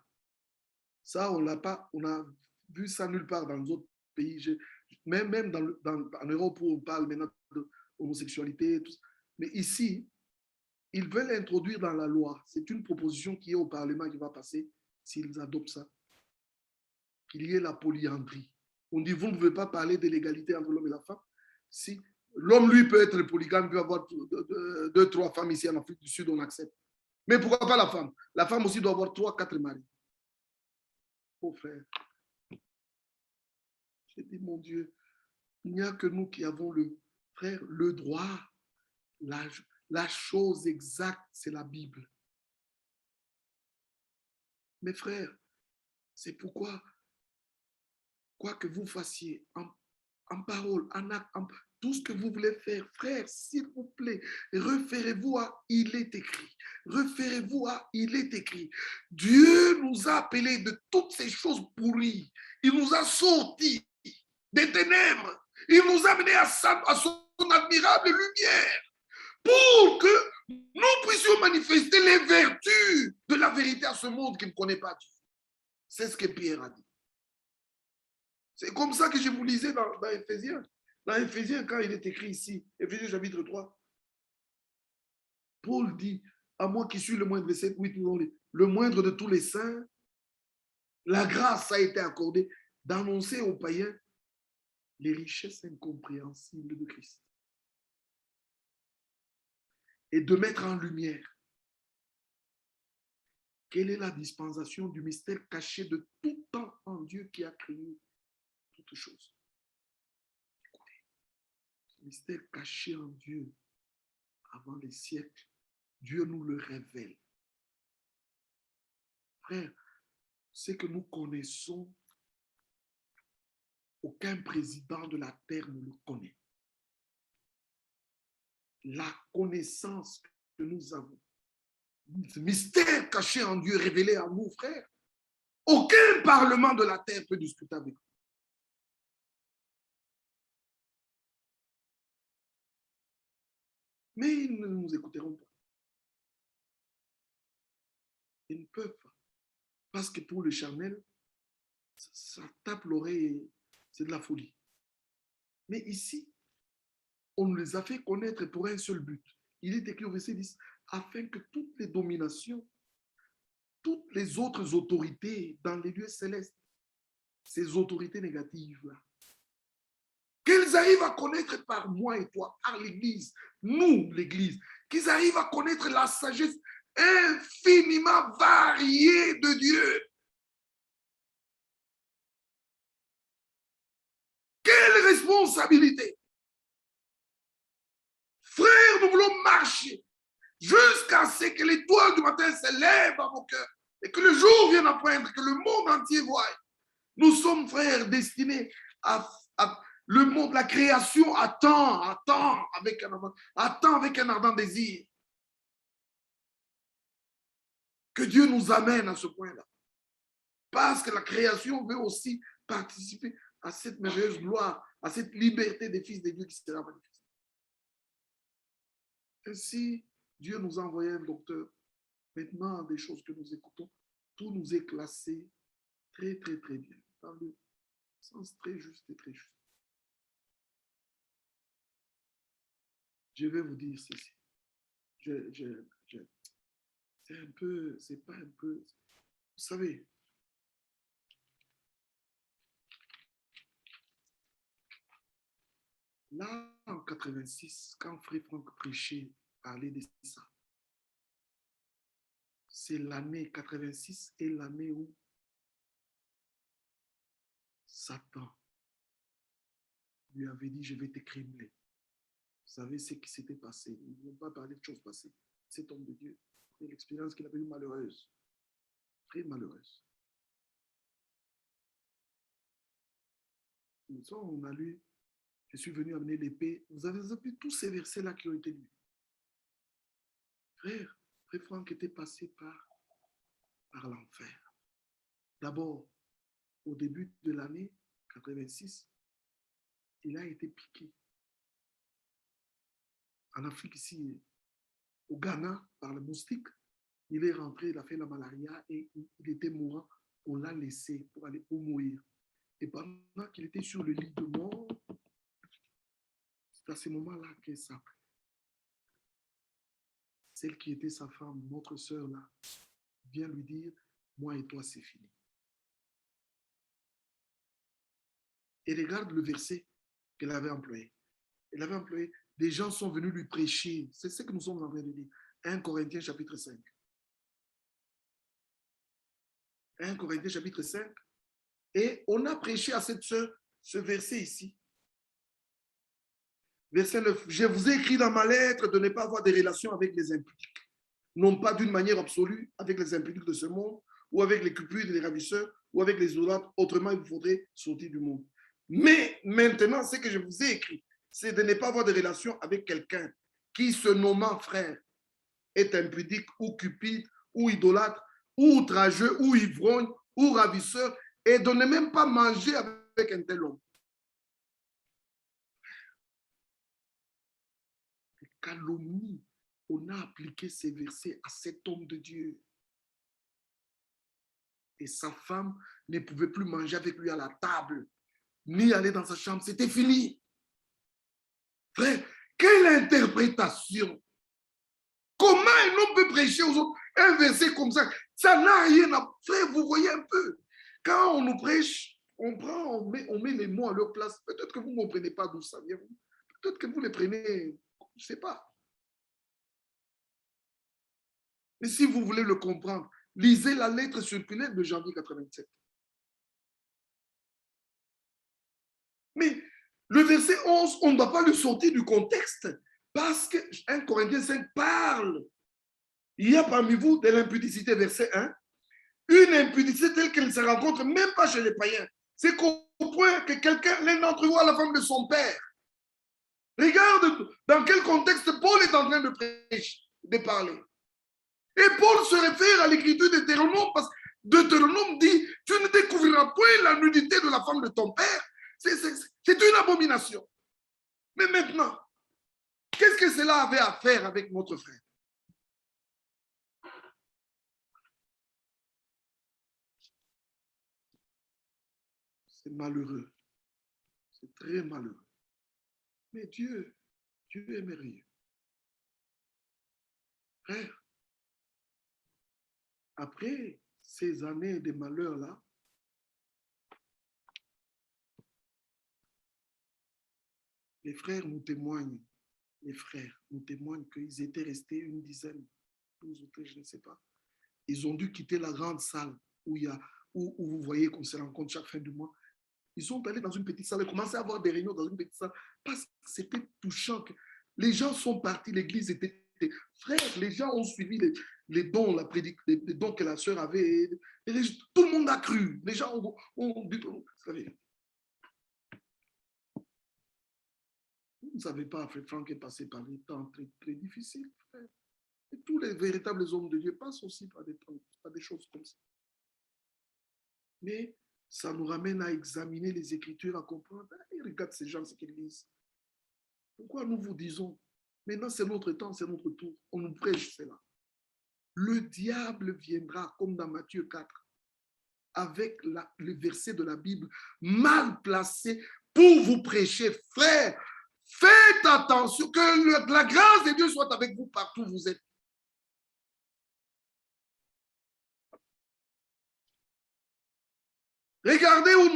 Ça, on l'a pas, on a vu ça nulle part dans les autres pays. Même en Europe où on parle maintenant d'homosexualité, mais ici, ils veulent introduire dans la loi. C'est une proposition qui est au Parlement qui va passer s'ils adoptent ça. Qu'il y ait la polyandrie. On dit, vous ne pouvez pas parler de l'égalité entre l'homme et la femme. Si l'homme, lui, peut être polygame, peut avoir 2-3 femmes ici en Afrique du Sud, on accepte. Mais pourquoi pas la femme? La femme aussi doit avoir 3-4 maris. Oh frère, j'ai dit, mon Dieu, il n'y a que nous qui avons le droit, la chose exacte, c'est la Bible. Mes frères, c'est pourquoi, quoi que vous fassiez, en parole, en acte, tout ce que vous voulez faire, frère, s'il vous plaît, référez-vous à « il est écrit ». Référez-vous à « il est écrit ». Dieu nous a appelés de toutes ces choses pourries. Il nous a sortis des ténèbres. Il nous a amenés à son admirable lumière pour que nous puissions manifester les vertus de la vérité à ce monde qui ne connaît pas Dieu. C'est ce que Pierre a dit. C'est comme ça que je vous lisais dans Éphésiens. Dans Éphésiens, quand il est écrit ici, Éphésiens chapitre 3, Paul dit, à moi qui suis le moindre, verset 8, le moindre de tous les saints, la grâce a été accordée d'annoncer aux païens les richesses incompréhensibles de Christ et de mettre en lumière quelle est la dispensation du mystère caché de tout temps en Dieu qui a créé toutes choses. Mystère caché en Dieu avant les siècles, Dieu nous le révèle. Frère, ce que nous connaissons, aucun président de la terre ne le connaît. La connaissance que nous avons, ce mystère caché en Dieu révélé à nous, frère, aucun parlement de la terre peut discuter avec nous. Mais ils ne nous écouteront pas. Ils ne peuvent pas. Parce que pour le charnel, ça tape l'oreille, c'est de la folie. Mais ici, on nous les a fait connaître pour un seul but. Il est écrit au verset 10, afin que toutes les dominations, toutes les autres autorités dans les lieux célestes, ces autorités négatives-là, qu'elles arrivent à connaître par moi et toi, par l'Église, nous, l'Église, qu'ils arrivent à connaître la sagesse infiniment variée de Dieu. Quelle responsabilité! Frères, nous voulons marcher jusqu'à ce que l'étoile du matin s'élève à vos cœurs et que le jour vienne à poindre, que le monde entier voie. Nous sommes, frères, destinés à le monde, la création attend avec un ardent désir que Dieu nous amène à ce point-là. Parce que la création veut aussi participer à cette merveilleuse gloire, à cette liberté des fils de Dieu qui sera manifestée. Ainsi, Dieu nous a envoyé un docteur. Maintenant, des choses que nous écoutons, tout nous est classé très, très, très bien, dans le sens très juste et très juste. Je vais vous dire ceci. C'est un peu, c'est pas un peu, vous savez, là, en 86, quand Frère Franck prêchait, parlait de ça, c'est l'année 86 et l'année où Satan lui avait dit, je vais t'écrimler. Vous savez ce qui s'était passé. Ils ne vont pas parler de choses passées. Cet homme de Dieu, et l'expérience qu'il avait eue malheureuse, très malheureuse. Une fois, on a lu, je suis venu amener l'épée. Vous avez vu tous ces versets-là qui ont été lus. Frère Franck était passé par l'enfer. D'abord, au début de l'année 86, il a été piqué. En Afrique, ici, au Ghana, par le moustique, il est rentré, il a fait la malaria et il était mourant. On l'a laissé pour mourir. Et pendant qu'il était sur le lit de mort, c'est à ce moment-là que celle qui était sa femme, notre sœur là, vient lui dire, moi et toi, c'est fini. Et regarde le verset qu'elle avait employé. Elle avait employé, des gens sont venus lui prêcher. C'est ce que nous sommes en train de dire. 1 Corinthiens chapitre 5. 1 Corinthiens chapitre 5. Et on a prêché à cette sœur ce verset ici. Verset 9. Je vous ai écrit dans ma lettre de ne pas avoir des relations avec les impudiques. Non pas d'une manière absolue avec les impudiques de ce monde, ou avec les cupides et les ravisseurs, ou avec les idolâtres. Autrement, il vous faudrait sortir du monde. Mais maintenant, ce que je vous ai écrit, c'est de ne pas avoir de relation avec quelqu'un qui, se nommant frère, est impudique ou cupide ou idolâtre ou outrageux ou ivrogne ou ravisseur et de ne même pas manger avec un tel homme. Calomnie, on a appliqué ces versets à cet homme de Dieu. Et sa femme ne pouvait plus manger avec lui à la table, ni aller dans sa chambre. C'était fini. Frère, quelle interprétation! Comment un homme peut prêcher aux autres un verset comme ça? Ça n'a rien à faire, vous voyez un peu. Quand on nous prêche, on met les mots à leur place. Peut-être que vous ne comprenez pas d'où ça vient. Peut-être que vous les prenez, je ne sais pas. Mais si vous voulez le comprendre, lisez la lettre circulaire de janvier 87. Mais le verset 11, on ne doit pas le sortir du contexte parce que 1 Corinthiens 5 parle. Il y a parmi vous de l'impudicité, verset 1, une impudicité telle qu'elle ne se rencontre même pas chez les païens. C'est qu'au point que l'un d'entre vous a la femme de son père. Regarde dans quel contexte Paul est en train de prêcher, de parler. Et Paul se réfère à l'écriture de Deutéronome parce que Deutéronome dit, tu ne découvriras point la nudité de la femme de ton père. C'est une abomination. Mais maintenant, Qu'est-ce que cela avait à faire avec notre frère? C'est malheureux. C'est très malheureux. Mais Dieu est merveilleux. Frère, après ces années de malheur-là, les frères nous témoignent qu'ils étaient restés une dizaine, 12 ou 13, je ne sais pas. Ils ont dû quitter la grande salle où vous voyez qu'on se rencontre chaque fin du mois. Ils sont allés dans une petite salle et commencé à avoir des réunions dans une petite salle parce que c'était touchant. Les gens sont partis, l'église était... Frère, les gens ont suivi les dons, les dons que la sœur avait. Tout le monde a cru. Les gens ont dit... Vous savez, vous ne savez pas, frère Franck est passé par des temps très, très difficiles, frère. Et tous les véritables hommes de Dieu passent aussi par des temps, par des choses comme ça. Mais ça nous ramène à examiner les Écritures, à comprendre. Hey, regarde ces gens, ce qu'ils lisent. Pourquoi nous vous disons, maintenant c'est notre temps, c'est notre tour, on nous prêche cela. Le diable viendra, comme dans Matthieu 4, avec le verset de la Bible mal placé pour vous prêcher. Frère, faites attention, que la grâce de Dieu soit avec vous partout où vous êtes. Regardez où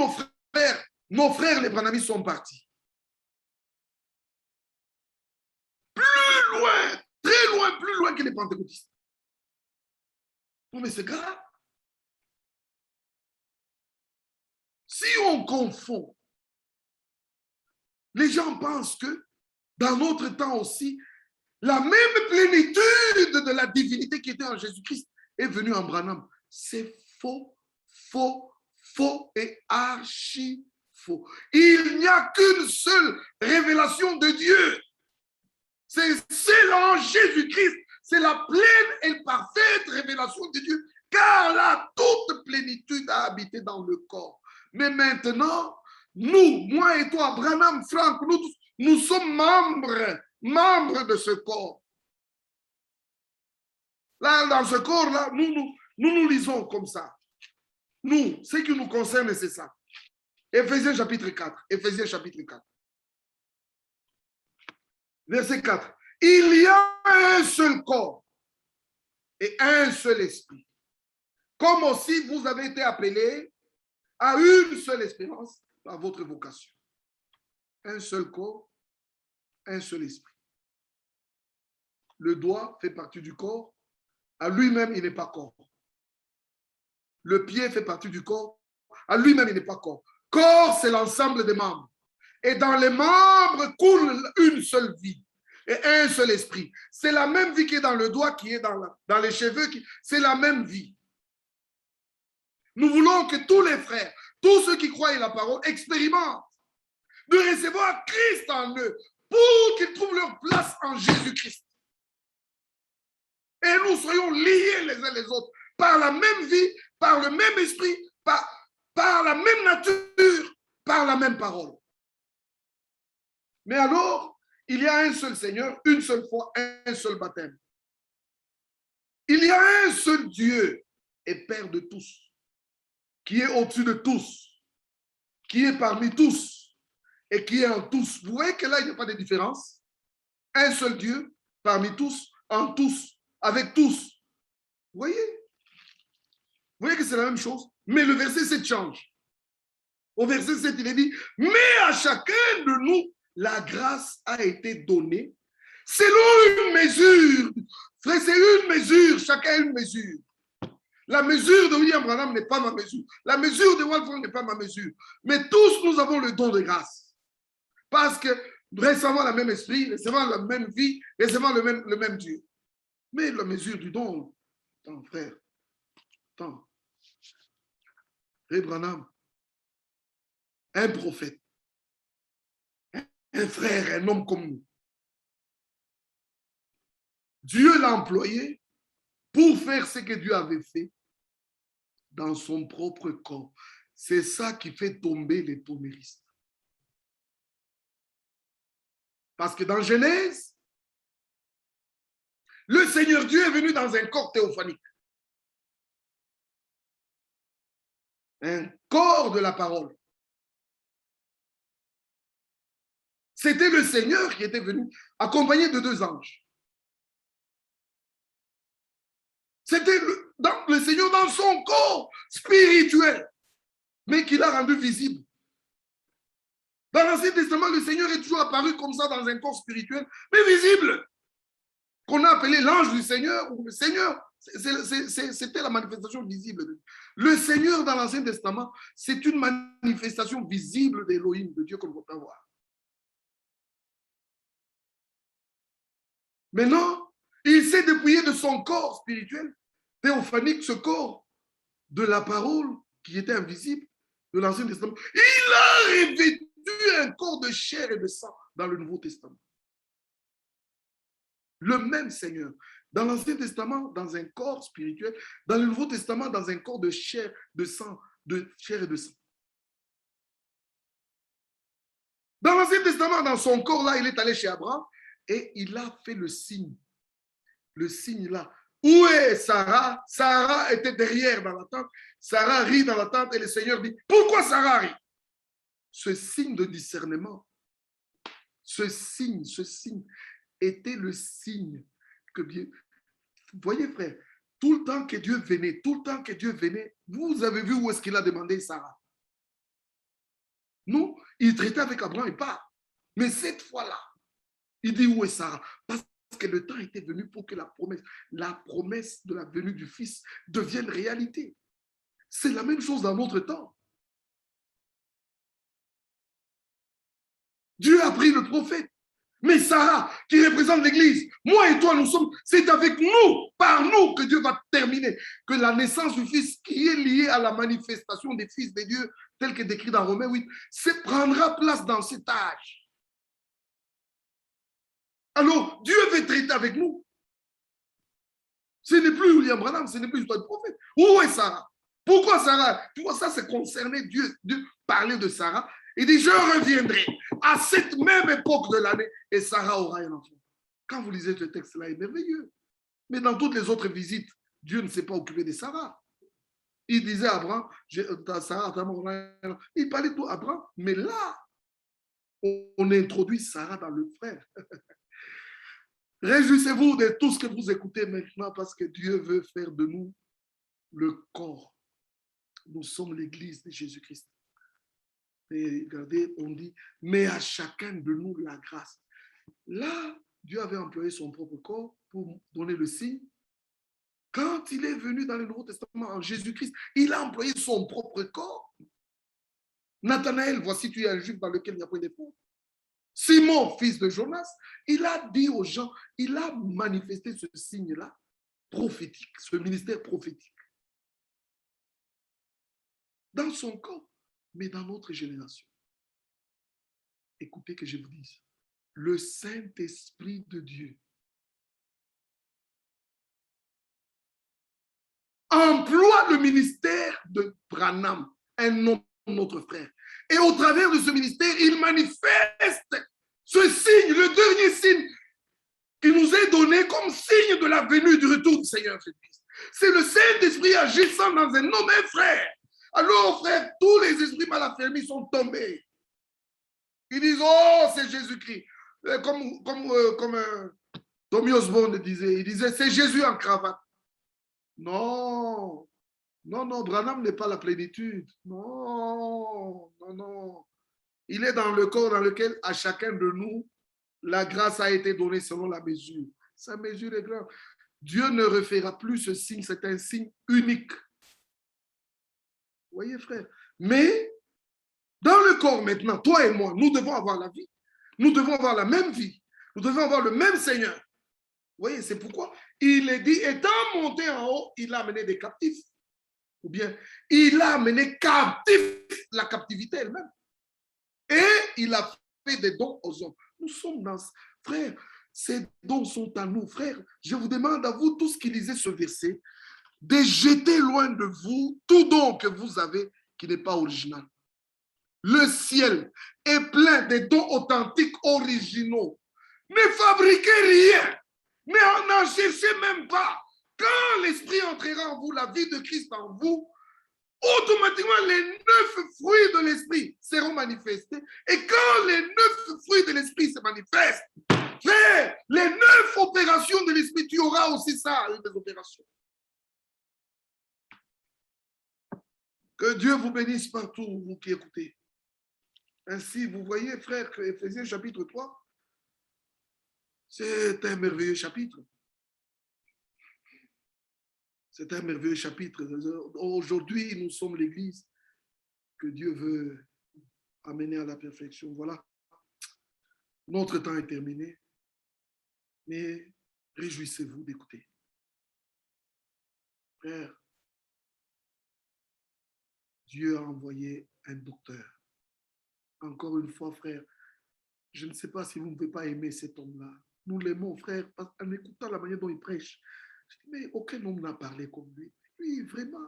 nos frères les Branamis sont partis. Plus loin, très loin, plus loin que les pentecôtistes. Non, mais c'est grave. Si on confond, les gens pensent que dans notre temps aussi, la même plénitude de la divinité qui était en Jésus-Christ est venue en Branham. C'est faux, faux, faux et archi faux. Il n'y a qu'une seule révélation de Dieu. C'est en Jésus-Christ. C'est la pleine et parfaite révélation de Dieu, car la toute plénitude a habité dans le corps. Mais maintenant, nous, moi et toi, Branham, Franck, nous sommes membres de ce corps. Là, dans ce corps-là, nous lisons comme ça. Nous, ce qui nous concerne, c'est ça. Éphésiens chapitre 4. Éphésiens chapitre 4. Verset 4. Il y a un seul corps et un seul esprit. Comme aussi vous avez été appelés à une seule espérance par votre vocation. Un seul corps, un seul esprit. Le doigt fait partie du corps. À lui-même, il n'est pas corps. Le pied fait partie du corps. À lui-même, il n'est pas corps. Corps, c'est l'ensemble des membres. Et dans les membres coule une seule vie et un seul esprit. C'est la même vie qui est dans le doigt, qui est dans les cheveux. C'est la même vie. Nous voulons que tous les frères, tous ceux qui croient en la parole, expérimentent de recevoir Christ en eux pour qu'ils trouvent leur place en Jésus-Christ. Et nous soyons liés les uns les autres par la même vie, par le même esprit, par la même nature, par la même parole. Mais alors, il y a un seul Seigneur, une seule foi, un seul baptême. Il y a un seul Dieu et Père de tous, qui est au-dessus de tous, qui est parmi tous et qui est en tous. Vous voyez que là, il n'y a pas de différence. Un seul Dieu, parmi tous, en tous, avec tous. Vous voyez que c'est la même chose, mais le verset 7 change. Au verset 7, il est dit, mais à chacun de nous, la grâce a été donnée selon une mesure. Frère, c'est une mesure, chacun a une mesure. La mesure de William Branham n'est pas ma mesure. La mesure de Walford n'est pas ma mesure. Mais tous, nous avons le don de grâce. Parce que recevant le même esprit, recevant la même vie, recevant le même Dieu. Mais la mesure du don, attends, frère, attends. Frère Branham, un prophète, un frère, un homme comme nous. Dieu l'a employé pour faire ce que Dieu avait fait dans son propre corps. C'est ça qui fait tomber les poméristes. Parce que dans Genèse, Le Seigneur Dieu est venu dans un corps théophanique. Un corps de la parole. C'était le Seigneur qui était venu accompagné de 2 anges. C'était le Seigneur dans son corps spirituel, mais qu'il a rendu visible. Dans l'Ancien Testament, le Seigneur est toujours apparu comme ça dans un corps spirituel, mais visible, qu'on a appelé l'ange du Seigneur, ou le Seigneur. C'était la manifestation visible. Le Seigneur dans l'Ancien Testament, c'est une manifestation visible d'Élohim, de Dieu qu'on peut voir. Maintenant, il s'est dépouillé de son corps spirituel, théophanique, ce corps de la parole qui était invisible de l'Ancien Testament. Il a revêtu un corps de chair et de sang dans le Nouveau Testament. Le même Seigneur. Dans l'Ancien Testament, dans un corps spirituel. Dans le Nouveau Testament, dans un corps de chair, de sang, de chair et de sang. Dans l'Ancien Testament, dans son corps-là, il est allé chez Abraham et il a fait le signe. Le signe là. Où est Sarah? Sarah était derrière dans la tente. Sarah rit dans la tente et le Seigneur dit, pourquoi Sarah rit? Ce signe de discernement, ce signe était le signe que Dieu... Vous voyez, frère, tout le temps que Dieu venait, vous avez vu où est-ce qu'il a demandé Sarah? Non, il traitait avec Abraham et pas. Mais cette fois-là, il dit où est Sarah? Parce que le temps était venu pour que la promesse de la venue du Fils devienne réalité. C'est la même chose dans notre temps. Dieu a pris le prophète. Mais Sarah, qui représente l'Église, moi et toi, c'est avec nous, par nous, que Dieu va terminer. Que la naissance du Fils, qui est liée à la manifestation des fils de Dieu, tel que décrit dans Romains 8, prendra place dans cet âge. Alors, Dieu veut traiter avec nous. Ce n'est plus William Branham, ce n'est plus l'histoire du prophète. Où est Sarah? Pourquoi Sarah? Tu vois, ça, c'est concerné Dieu. Dieu parlait de Sarah. Il dit, je reviendrai à cette même époque de l'année et Sarah aura un enfant. Quand vous lisez ce texte-là, il est merveilleux. Mais dans toutes les autres visites, Dieu ne s'est pas occupé de Sarah. Il disait à Abraham, Sarah, il parlait tout à Abraham, mais là, on introduit Sarah dans le frère. Réjouissez-vous de tout ce que vous écoutez maintenant parce que Dieu veut faire de nous le corps. Nous sommes l'Église de Jésus-Christ. Et regardez, on dit, mais à chacun de nous la grâce. Là, Dieu avait employé son propre corps pour donner le signe. Quand il est venu dans le Nouveau Testament, en Jésus-Christ, il a employé son propre corps. Nathanaël, voici tu es un juif dans lequel il n'y a pas de défaut. Simon, fils de Jonas, il a dit aux gens, il a manifesté ce signe-là prophétique, ce ministère prophétique. Dans son corps. Mais dans notre génération, écoutez que je vous dise, le Saint-Esprit de Dieu emploie le ministère de Branham, un homme, notre frère. Et au travers de ce ministère, il manifeste ce signe, le dernier signe qui nous est donné comme signe de la venue du retour du Seigneur Jésus-Christ. C'est le Saint-Esprit agissant dans un homme, un frère. Alors, frère, tous les esprits mal affermis sont tombés. Ils disent, oh, c'est Jésus-Christ. Comme Tommy Osborne disait, il disait, c'est Jésus en cravate. Non, Branham n'est pas la plénitude. Non. Il est dans le corps dans lequel, à chacun de nous, la grâce a été donnée selon la mesure. Sa mesure est grande. Dieu ne refera plus ce signe, c'est un signe unique. Vous voyez, frère? Mais, dans le corps maintenant, toi et moi, nous devons avoir la vie. Nous devons avoir la même vie. Nous devons avoir le même Seigneur. Vous voyez, c'est pourquoi il est dit, étant monté en haut, il a amené des captifs. Ou bien, il a amené captif la captivité elle-même. Et il a fait des dons aux hommes. Nous sommes dans... Frère, ces dons sont à nous. Frère, je vous demande à vous tous qui lisez ce verset, de jeter loin de vous tout don que vous avez qui n'est pas original. Le ciel est plein de dons authentiques, originaux. Ne fabriquez rien. Mais on n'en cherchez même pas. Quand l'Esprit entrera en vous, la vie de Christ en vous, automatiquement les 9 fruits de l'Esprit seront manifestés. Et quand les 9 fruits de l'Esprit se manifestent, frère, les 9 opérations de l'Esprit, tu auras aussi ça, des opérations. Que Dieu vous bénisse partout, vous qui écoutez. Ainsi, vous voyez, frère, que Éphésiens chapitre 3, c'est un merveilleux chapitre. C'est un merveilleux chapitre. Aujourd'hui, nous sommes l'Église que Dieu veut amener à la perfection. Voilà. Notre temps est terminé. Mais réjouissez-vous d'écouter. Frère, Dieu a envoyé un docteur. Encore une fois, frère, je ne sais pas si vous ne pouvez pas aimer cet homme-là. Nous l'aimons, frère, en écoutant la manière dont il prêche. Je dis, mais aucun homme n'a parlé comme lui. Lui, vraiment,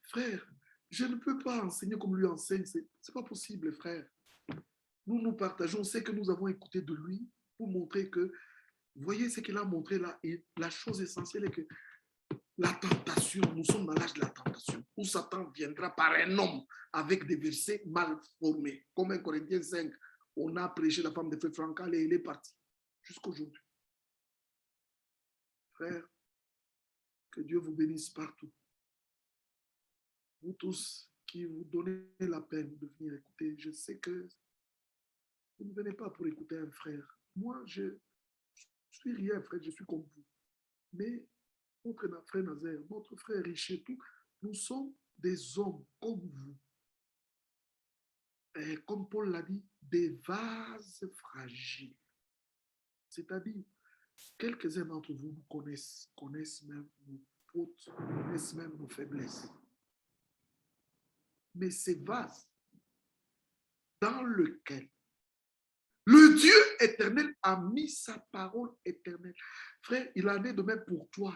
frère, je ne peux pas enseigner comme lui enseigne. Ce n'est pas possible, frère. Nous partageons ce que nous avons écouté de lui pour montrer que, vous voyez ce qu'il a montré là, et la chose essentielle est que la tentation, nous sommes dans l'âge de la tentation, où Satan viendra par un homme avec des versets mal formés. Comme en Corinthiens 5, on a prêché la femme de feu Francal et elle est partie. Jusqu'aujourd'hui. Frère, que Dieu vous bénisse partout. Vous tous qui vous donnez la peine de venir écouter, je sais que vous ne venez pas pour écouter un frère. Moi, je suis rien, frère, je suis comme vous. Mais notre frère Nazaire, notre frère Richer, nous sommes des hommes comme vous. Et comme Paul l'a dit, des vases fragiles. C'est-à-dire, quelques-uns d'entre vous nous connaissent même nos fautes, connaissent même nos faiblesses. Mais ces vases dans lesquels le Dieu éternel a mis sa parole éternelle. Frère, il en est de même pour toi.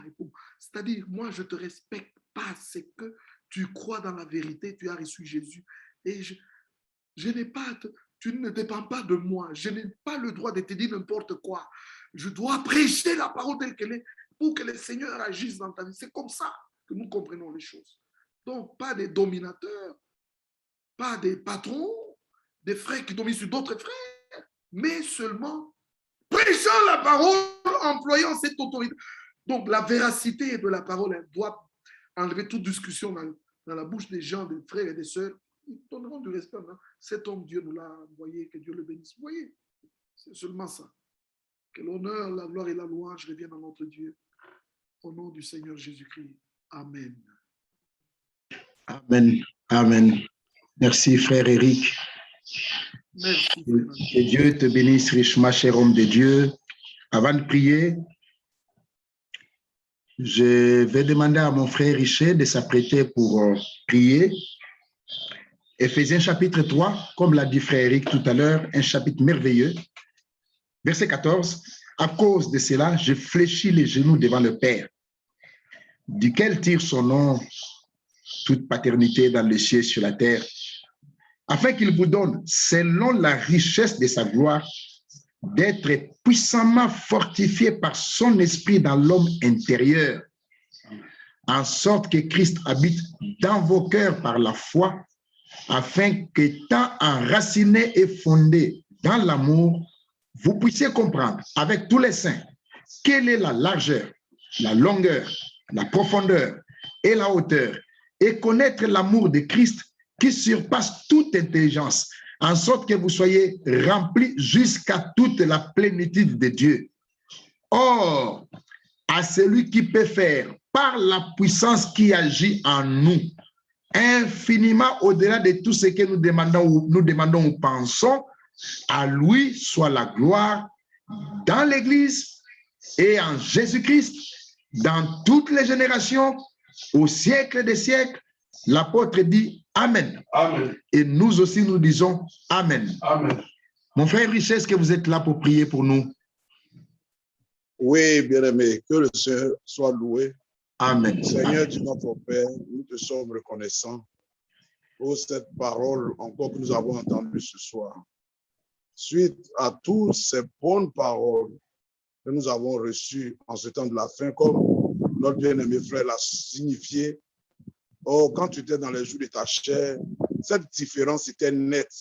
C'est-à-dire, moi, je te respecte parce que tu crois dans la vérité, tu as reçu Jésus. Et je n'ai pas, tu ne dépends pas de moi. Je n'ai pas le droit de te dire n'importe quoi. Je dois prêcher la parole telle qu'elle est pour que le Seigneur agisse dans ta vie. C'est comme ça que nous comprenons les choses. Donc, pas des dominateurs, pas des patrons, des frères qui dominent sur d'autres frères, mais seulement prêchant la parole, employant cette autorité. Donc, la véracité de la parole, elle doit enlever toute discussion dans la bouche des gens, des frères et des sœurs. Ils donneront du respect. Hein? Cet homme, Dieu nous l'a envoyé, que Dieu le bénisse. Vous voyez, c'est seulement ça. Que l'honneur, la gloire et la louange reviennent à notre Dieu. Au nom du Seigneur Jésus-Christ. Amen. Amen. Amen. Merci, frère Éric. Merci. Que Dieu te bénisse richement, cher homme de Dieu. Avant de prier, je vais demander à mon frère Richer de s'apprêter pour prier. Éphésiens chapitre 3, comme l'a dit frère Éric tout à l'heure, un chapitre merveilleux. Verset 14, à cause de cela, je fléchis les genoux devant le Père, duquel tire son nom toute paternité dans les cieux et sur la terre, afin qu'il vous donne, selon la richesse de sa gloire, d'être puissamment fortifié par son esprit dans l'homme intérieur, en sorte que Christ habite dans vos cœurs par la foi, afin qu'étant enraciné et fondé dans l'amour, vous puissiez comprendre avec tous les saints quelle est la largeur, la longueur, la profondeur et la hauteur, et connaître l'amour de Christ qui surpasse toute intelligence, en sorte que vous soyez remplis jusqu'à toute la plénitude de Dieu. Or, à celui qui peut faire, par la puissance qui agit en nous, infiniment au-delà de tout ce que nous demandons ou pensons, à lui soit la gloire dans l'Église et en Jésus-Christ, dans toutes les générations, au siècle des siècles. L'apôtre dit Amen. Amen. Et nous aussi, nous disons Amen. Amen. Mon frère Richard, est-ce que vous êtes là pour prier pour nous? Oui, bien-aimé, que le Seigneur soit loué. Amen. Seigneur Dieu notre Père, nous te sommes reconnaissants pour cette parole encore que nous avons entendue ce soir. Suite à toutes ces bonnes paroles que nous avons reçu en ce temps de la fin, comme notre bien-aimé frère l'a signifié. Oh, quand tu étais dans les jours de ta chair, cette différence était nette.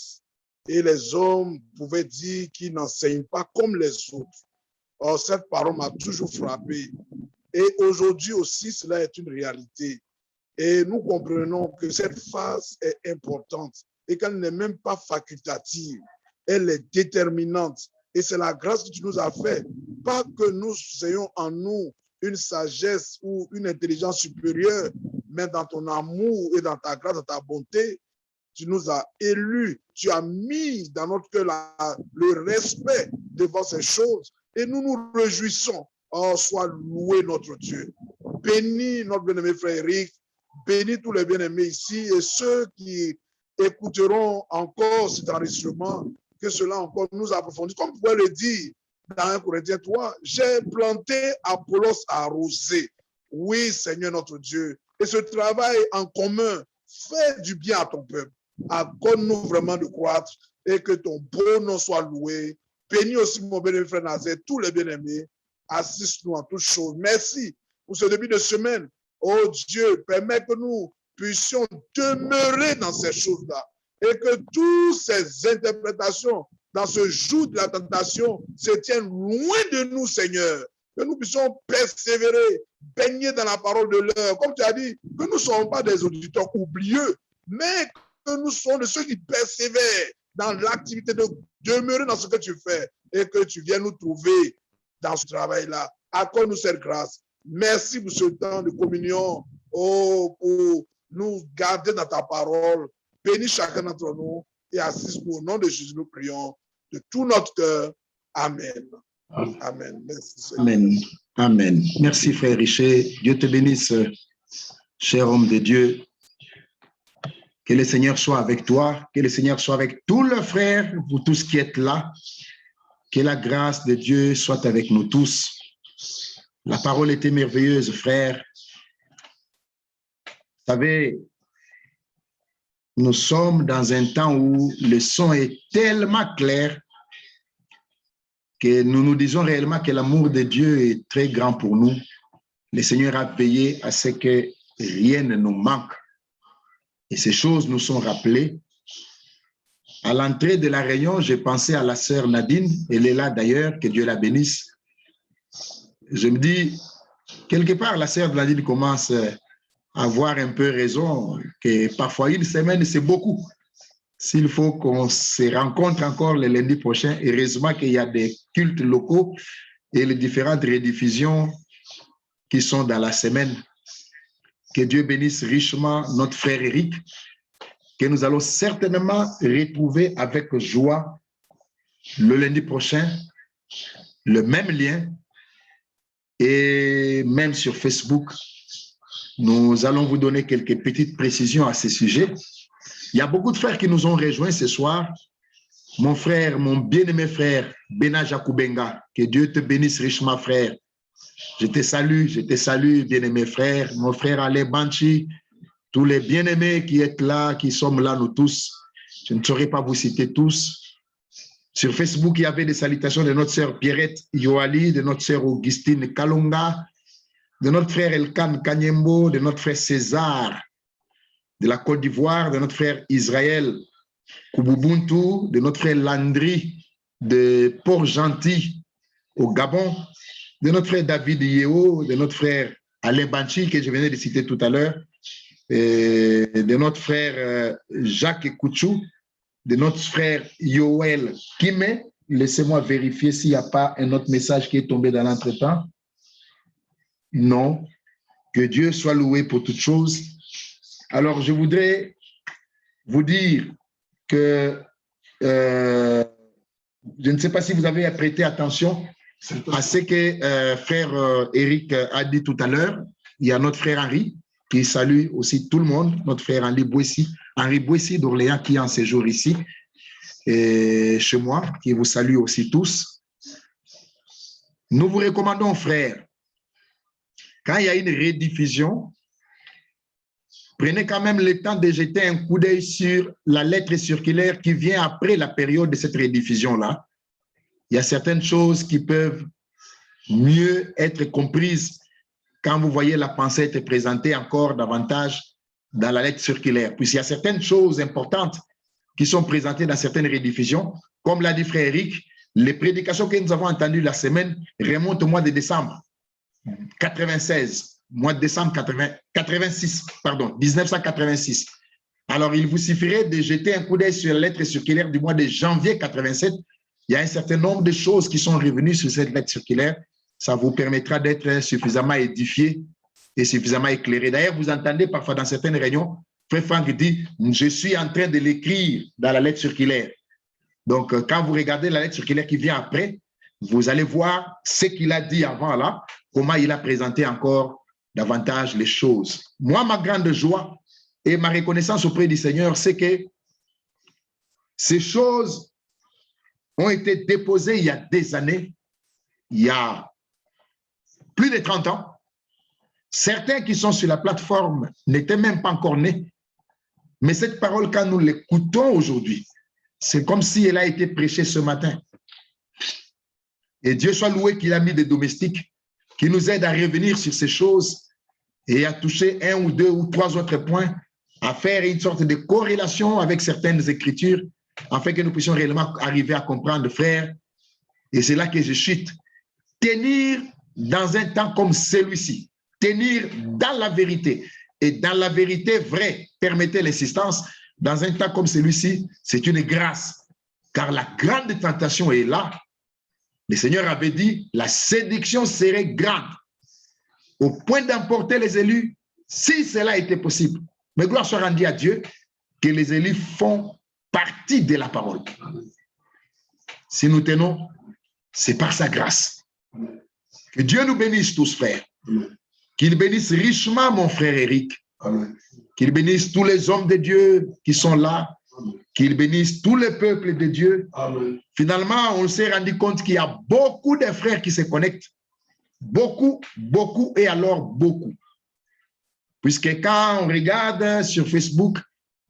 Et les hommes pouvaient dire qu'ils n'enseignent pas comme les autres. Oh, cette parole m'a toujours frappé. Et aujourd'hui aussi, cela est une réalité. Et nous comprenons que cette phase est importante et qu'elle n'est même pas facultative. Elle est déterminante. Et c'est la grâce que tu nous as fait. Pas que nous ayons en nous une sagesse ou une intelligence supérieure, mais dans ton amour et dans ta grâce, dans ta bonté, tu nous as élus, tu as mis dans notre cœur le respect devant ces choses et nous nous réjouissons. Oh, sois loué notre Dieu. Bénis notre bien-aimé frère Eric, bénis tous les bien-aimés ici et ceux qui écouteront encore cet enregistrement, que cela encore nous approfondisse. Comme vous pouvez le dire dans 1 Corinthiens 3, j'ai planté, Apollos a arrosé. Oui, Seigneur notre Dieu. Et ce travail en commun fait du bien à ton peuple. Accorde-nous vraiment de croître et que ton beau nom soit loué. Bénis aussi mon bien-aimé frère Nazaire, tous les bien-aimés. Assiste-nous en toutes choses. Merci pour ce début de semaine. Oh Dieu, permets que nous puissions demeurer dans ces choses-là et que toutes ces interprétations dans ce jour de la tentation se tiennent loin de nous, Seigneur. Que nous puissions persévérer, baigner dans la parole de l'heure. Comme tu as dit, que nous ne soyons pas des auditeurs oublieux, mais que nous soyons de ceux qui persévèrent dans l'activité de demeurer dans ce que tu fais et que tu viennes nous trouver dans ce travail-là. Accorde-nous cette grâce. Merci pour ce temps de communion, oh, pour nous garder dans ta parole. Bénis chacun d'entre nous et assiste-nous au nom de Jésus, nous prions de tout notre cœur. Amen. Amen. Merci, Seigneur. Amen. Amen. Merci, frère Richer. Dieu te bénisse, cher homme de Dieu. Que le Seigneur soit avec toi, que le Seigneur soit avec tous les frères, vous tous qui êtes là. Que la grâce de Dieu soit avec nous tous. La parole était merveilleuse, frère. Vous savez, nous sommes dans un temps où le son est tellement clair que nous nous disons réellement que l'amour de Dieu est très grand pour nous. Le Seigneur a veillé à ce que rien ne nous manque. Et ces choses nous sont rappelées. À l'entrée de la réunion, j'ai pensé à la sœur Nadine. Elle est là d'ailleurs, que Dieu la bénisse. Je me dis, quelque part, la sœur Nadine commence à avoir un peu raison, que parfois une semaine, c'est beaucoup. S'il faut qu'on se rencontre encore le lundi prochain, heureusement qu'il y a des cultes locaux et les différentes rediffusions qui sont dans la semaine. Que Dieu bénisse richement notre frère Eric, que nous allons certainement retrouver avec joie le lundi prochain, le même lien, et même sur Facebook, nous allons vous donner quelques petites précisions à ce sujet. Il y a beaucoup de frères qui nous ont rejoints ce soir. Mon frère, mon bien-aimé frère, Bena Jakoubenga, que Dieu te bénisse richement, frère. Je te salue, bien-aimé frère, mon frère Alain Banchi, tous les bien-aimés qui êtes là, qui sommes là, nous tous. Je ne saurais pas vous citer tous. Sur Facebook, il y avait des salutations de notre sœur Pierrette Yoali, de notre sœur Augustine Kalonga, de notre frère Elkan Kanyembo, de notre frère César de la Côte d'Ivoire, de notre frère Israël Koububuntu, de notre frère Landry de Port-Gentil au Gabon, de notre frère David Yeo, de notre frère Alain Banchi, que je venais de citer tout à l'heure, de notre frère Jacques Kouchou, de notre frère Yoel Kime. Laissez-moi vérifier s'il n'y a pas un autre message qui est tombé dans l'entretemps. Non. Que Dieu soit loué pour toutes choses. Alors, je voudrais vous dire que je ne sais pas si vous avez prêté attention à ce que frère Eric a dit tout à l'heure. Il y a notre frère Henri qui salue aussi tout le monde, notre frère Henri Boissy d'Orléans qui est en séjour ici et chez moi, qui vous salue aussi tous. Nous vous recommandons, frères, quand il y a une rediffusion, prenez quand même le temps de jeter un coup d'œil sur la lettre circulaire qui vient après la période de cette rediffusion-là. Il y a certaines choses qui peuvent mieux être comprise quand vous voyez la pensée être présentée encore davantage dans la lettre circulaire. Puisqu'il y a certaines choses importantes qui sont présentées dans certaines rediffusions. Comme l'a dit Frère Eric, les prédications que nous avons entendues la semaine remontent au mois de décembre 96, mois de décembre 86, pardon, 1986. Alors, il vous suffirait de jeter un coup d'œil sur la lettre circulaire du mois de janvier 87. Il y a un certain nombre de choses qui sont revenues sur cette lettre circulaire. Ça vous permettra d'être suffisamment édifié et suffisamment éclairé. D'ailleurs, vous entendez parfois dans certaines réunions, Frère Franck dit, je suis en train de l'écrire dans la lettre circulaire. Donc, quand vous regardez la lettre circulaire qui vient après, vous allez voir ce qu'il a dit avant là, comment il a présenté encore davantage les choses. Moi, ma grande joie et ma reconnaissance auprès du Seigneur, c'est que ces choses ont été déposées il y a des années, il y a plus de 30 ans. Certains qui sont sur la plateforme n'étaient même pas encore nés. Mais cette parole, quand nous l'écoutons aujourd'hui, c'est comme si elle a été prêchée ce matin. Et Dieu soit loué qu'il a mis des domestiques qui nous aident à revenir sur ces choses et à toucher un ou deux ou trois autres points, à faire une sorte de corrélation avec certaines écritures, afin que nous puissions réellement arriver à comprendre, frère. Et c'est là que je chute. Tenir dans un temps comme celui-ci, tenir dans la vérité, et dans la vérité vraie, permettez l'assistance, dans un temps comme celui-ci, c'est une grâce. Car la grande tentation est là. Le Seigneur avait dit, la séduction serait grande, au point d'emporter les élus, si cela était possible. Mais gloire soit rendue à Dieu, que les élus font partie de la parole. Si nous tenons, c'est par sa grâce. Que Dieu nous bénisse tous, frères. Qu'il bénisse richement mon frère Eric. Qu'il bénisse tous les hommes de Dieu qui sont là. Qu'il bénisse tous les peuples de Dieu. Amen. Finalement, on s'est rendu compte qu'il y a beaucoup de frères qui se connectent. Beaucoup, beaucoup et alors beaucoup. Puisque quand on regarde sur Facebook,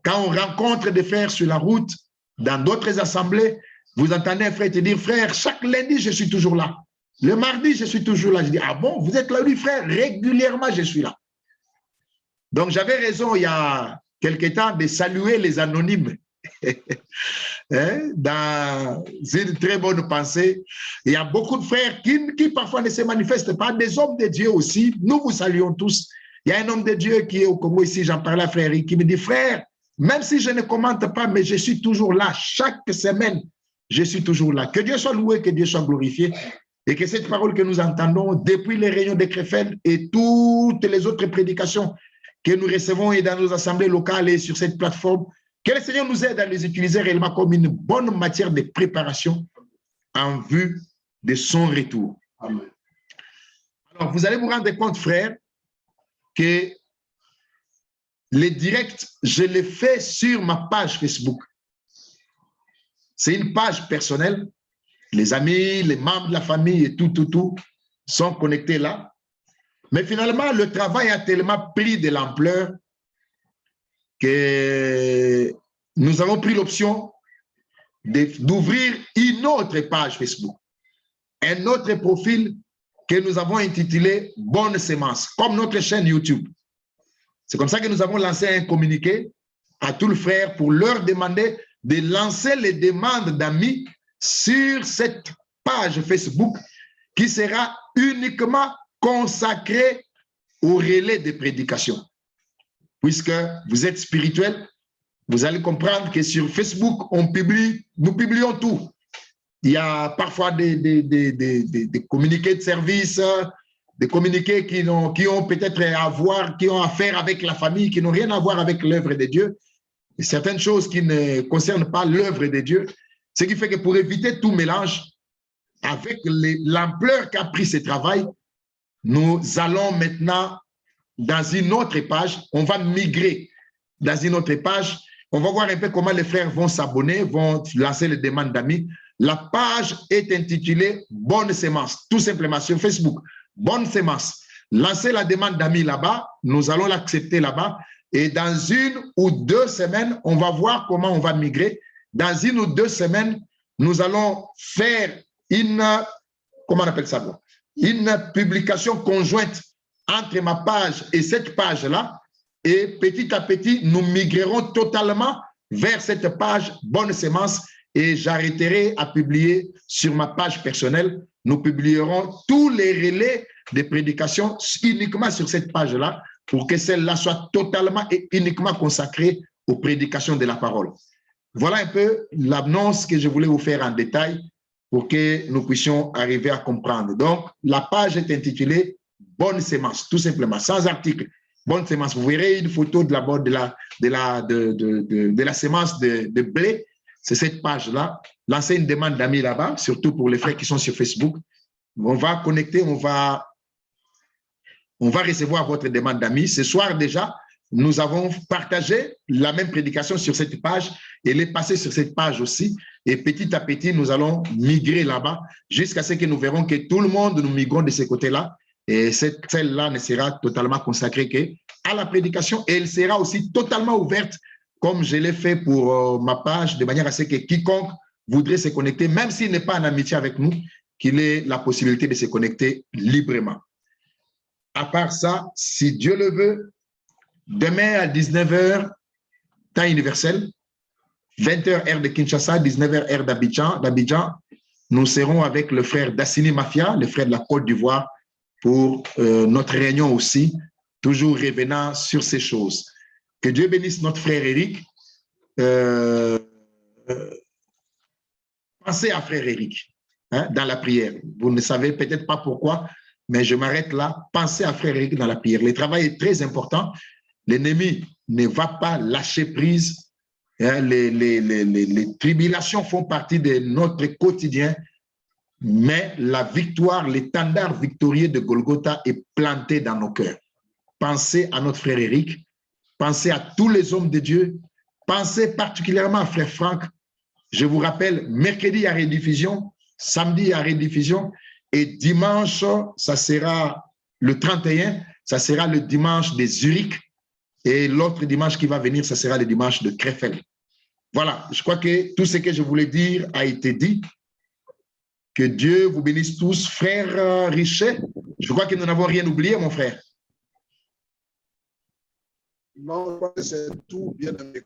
quand on rencontre des frères sur la route, dans d'autres assemblées, vous entendez un frère te dire, frère, chaque lundi, je suis toujours là. Le mardi, je suis toujours là. Je dis, ah bon, vous êtes là, oui, frère, régulièrement, je suis là. Donc, j'avais raison il y a quelque temps de saluer les anonymes. Dans une très bonne pensée. Il y a beaucoup de frères qui parfois ne se manifestent pas, des hommes de Dieu aussi. Nous vous saluons tous. Il y a un homme de Dieu qui est au Congo ici, j'en parlais à frère Eric, qui me dit, frère, même si je ne commente pas, mais je suis toujours là. Chaque semaine, je suis toujours là. Que Dieu soit loué, que Dieu soit glorifié. Et que cette parole que nous entendons depuis les réunions de Krefeld et toutes les autres prédications que nous recevons et dans nos assemblées locales et sur cette plateforme, que le Seigneur nous aide à les utiliser réellement comme une bonne matière de préparation en vue de son retour. Amen. Alors, vous allez vous rendre compte, frères, que les directs, je les fais sur ma page Facebook. C'est une page personnelle. Les amis, les membres de la famille et tout sont connectés là. Mais finalement, le travail a tellement pris de l'ampleur que nous avons pris l'option d'ouvrir une autre page Facebook, un autre profil que nous avons intitulé « Bonne Semence », comme notre chaîne YouTube. C'est comme ça que nous avons lancé un communiqué à tous les frères pour leur demander de lancer les demandes d'amis sur cette page Facebook qui sera uniquement consacrée au relais de prédication. Puisque vous êtes spirituel, vous allez comprendre que sur Facebook, nous publions tout. Il y a parfois des communiqués de service, des communiqués qui ont peut-être qui ont à faire avec la famille, qui n'ont rien à voir avec l'œuvre de Dieu, et certaines choses qui ne concernent pas l'œuvre de Dieu. Ce qui fait que pour éviter tout mélange, avec l'ampleur qu'a pris ce travail, nous allons maintenant dans une autre page, on va migrer dans une autre page, on va voir un peu comment les frères vont s'abonner, vont lancer les demandes d'amis. La page est intitulée « Bonne Semence », tout simplement sur Facebook. « Bonne Semence ». Lancez la demande d'amis là-bas, nous allons l'accepter là-bas et dans 1 ou 2 semaines, on va voir comment on va migrer. Dans 1 ou 2 semaines, nous allons faire comment on appelle ça? une publication conjointe entre ma page et cette page-là. Et petit à petit, nous migrerons totalement vers cette page Bonne Sémence et j'arrêterai à publier sur ma page personnelle. Nous publierons tous les relais de prédication uniquement sur cette page-là pour que celle-là soit totalement et uniquement consacrée aux prédications de la parole. Voilà un peu l'annonce que je voulais vous faire en détail pour que nous puissions arriver à comprendre. Donc, la page est intitulée Bonne Sémence, tout simplement, sans article. Bonne Sémence. Vous verrez une photo de la sémence de blé. C'est cette page-là. Lancez une demande d'amis là-bas, surtout pour les frères qui sont sur Facebook. On va connecter, on va recevoir votre demande d'amis. Ce soir déjà, nous avons partagé la même prédication sur cette page et elle est passée sur cette page aussi. Et petit à petit, nous allons migrer là-bas jusqu'à ce que nous verrons que tout le monde, nous migrons de ce côté-là. Et celle-là ne sera totalement consacrée qu'à la prédication et elle sera aussi totalement ouverte comme je l'ai fait pour ma page, de manière à ce que quiconque voudrait se connecter, même s'il n'est pas en amitié avec nous, qu'il ait la possibilité de se connecter librement. À part ça, si Dieu le veut, demain à 19h, temps universel, 20h heure de Kinshasa, 19h heure d'Abidjan, nous serons avec le frère Dassini Mafia, le frère de la Côte d'Ivoire, pour notre réunion aussi, toujours revenant sur ces choses. Que Dieu bénisse notre frère Eric. Pensez à frère Eric dans la prière. Vous ne savez peut-être pas pourquoi, mais je m'arrête là. Pensez à frère Eric dans la prière. Le travail est très important. L'ennemi ne va pas lâcher prise. Les tribulations font partie de notre quotidien, mais la victoire, l'étendard victorieux de Golgotha est planté dans nos cœurs. Pensez à notre frère Eric. Pensez à tous les hommes de Dieu. Pensez particulièrement à frère Franck. Je vous rappelle, mercredi, il y a rediffusion. Samedi, il y a rediffusion. Et dimanche, ça sera le 31. Ça sera le dimanche de Zurich. Et l'autre dimanche qui va venir, ça sera le dimanche de Krefeld. Voilà, je crois que tout ce que je voulais dire a été dit. Que Dieu vous bénisse tous. Frère Richet, je crois que nous n'avons rien oublié, mon frère. Non, c'est tout bien aimé.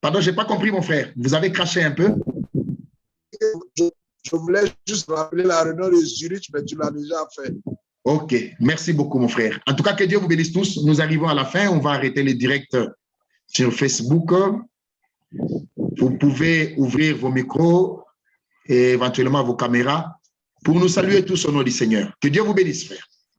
Pardon, je n'ai pas compris, mon frère. Vous avez craché un peu. Je voulais juste rappeler la réunion de Zurich, mais tu l'as déjà fait. Ok, merci beaucoup, mon frère. En tout cas, que Dieu vous bénisse tous. Nous arrivons à la fin. On va arrêter les directs sur Facebook. Vous pouvez ouvrir vos micros et éventuellement vos caméras pour nous saluer tous au nom du Seigneur. Que Dieu vous bénisse, frère.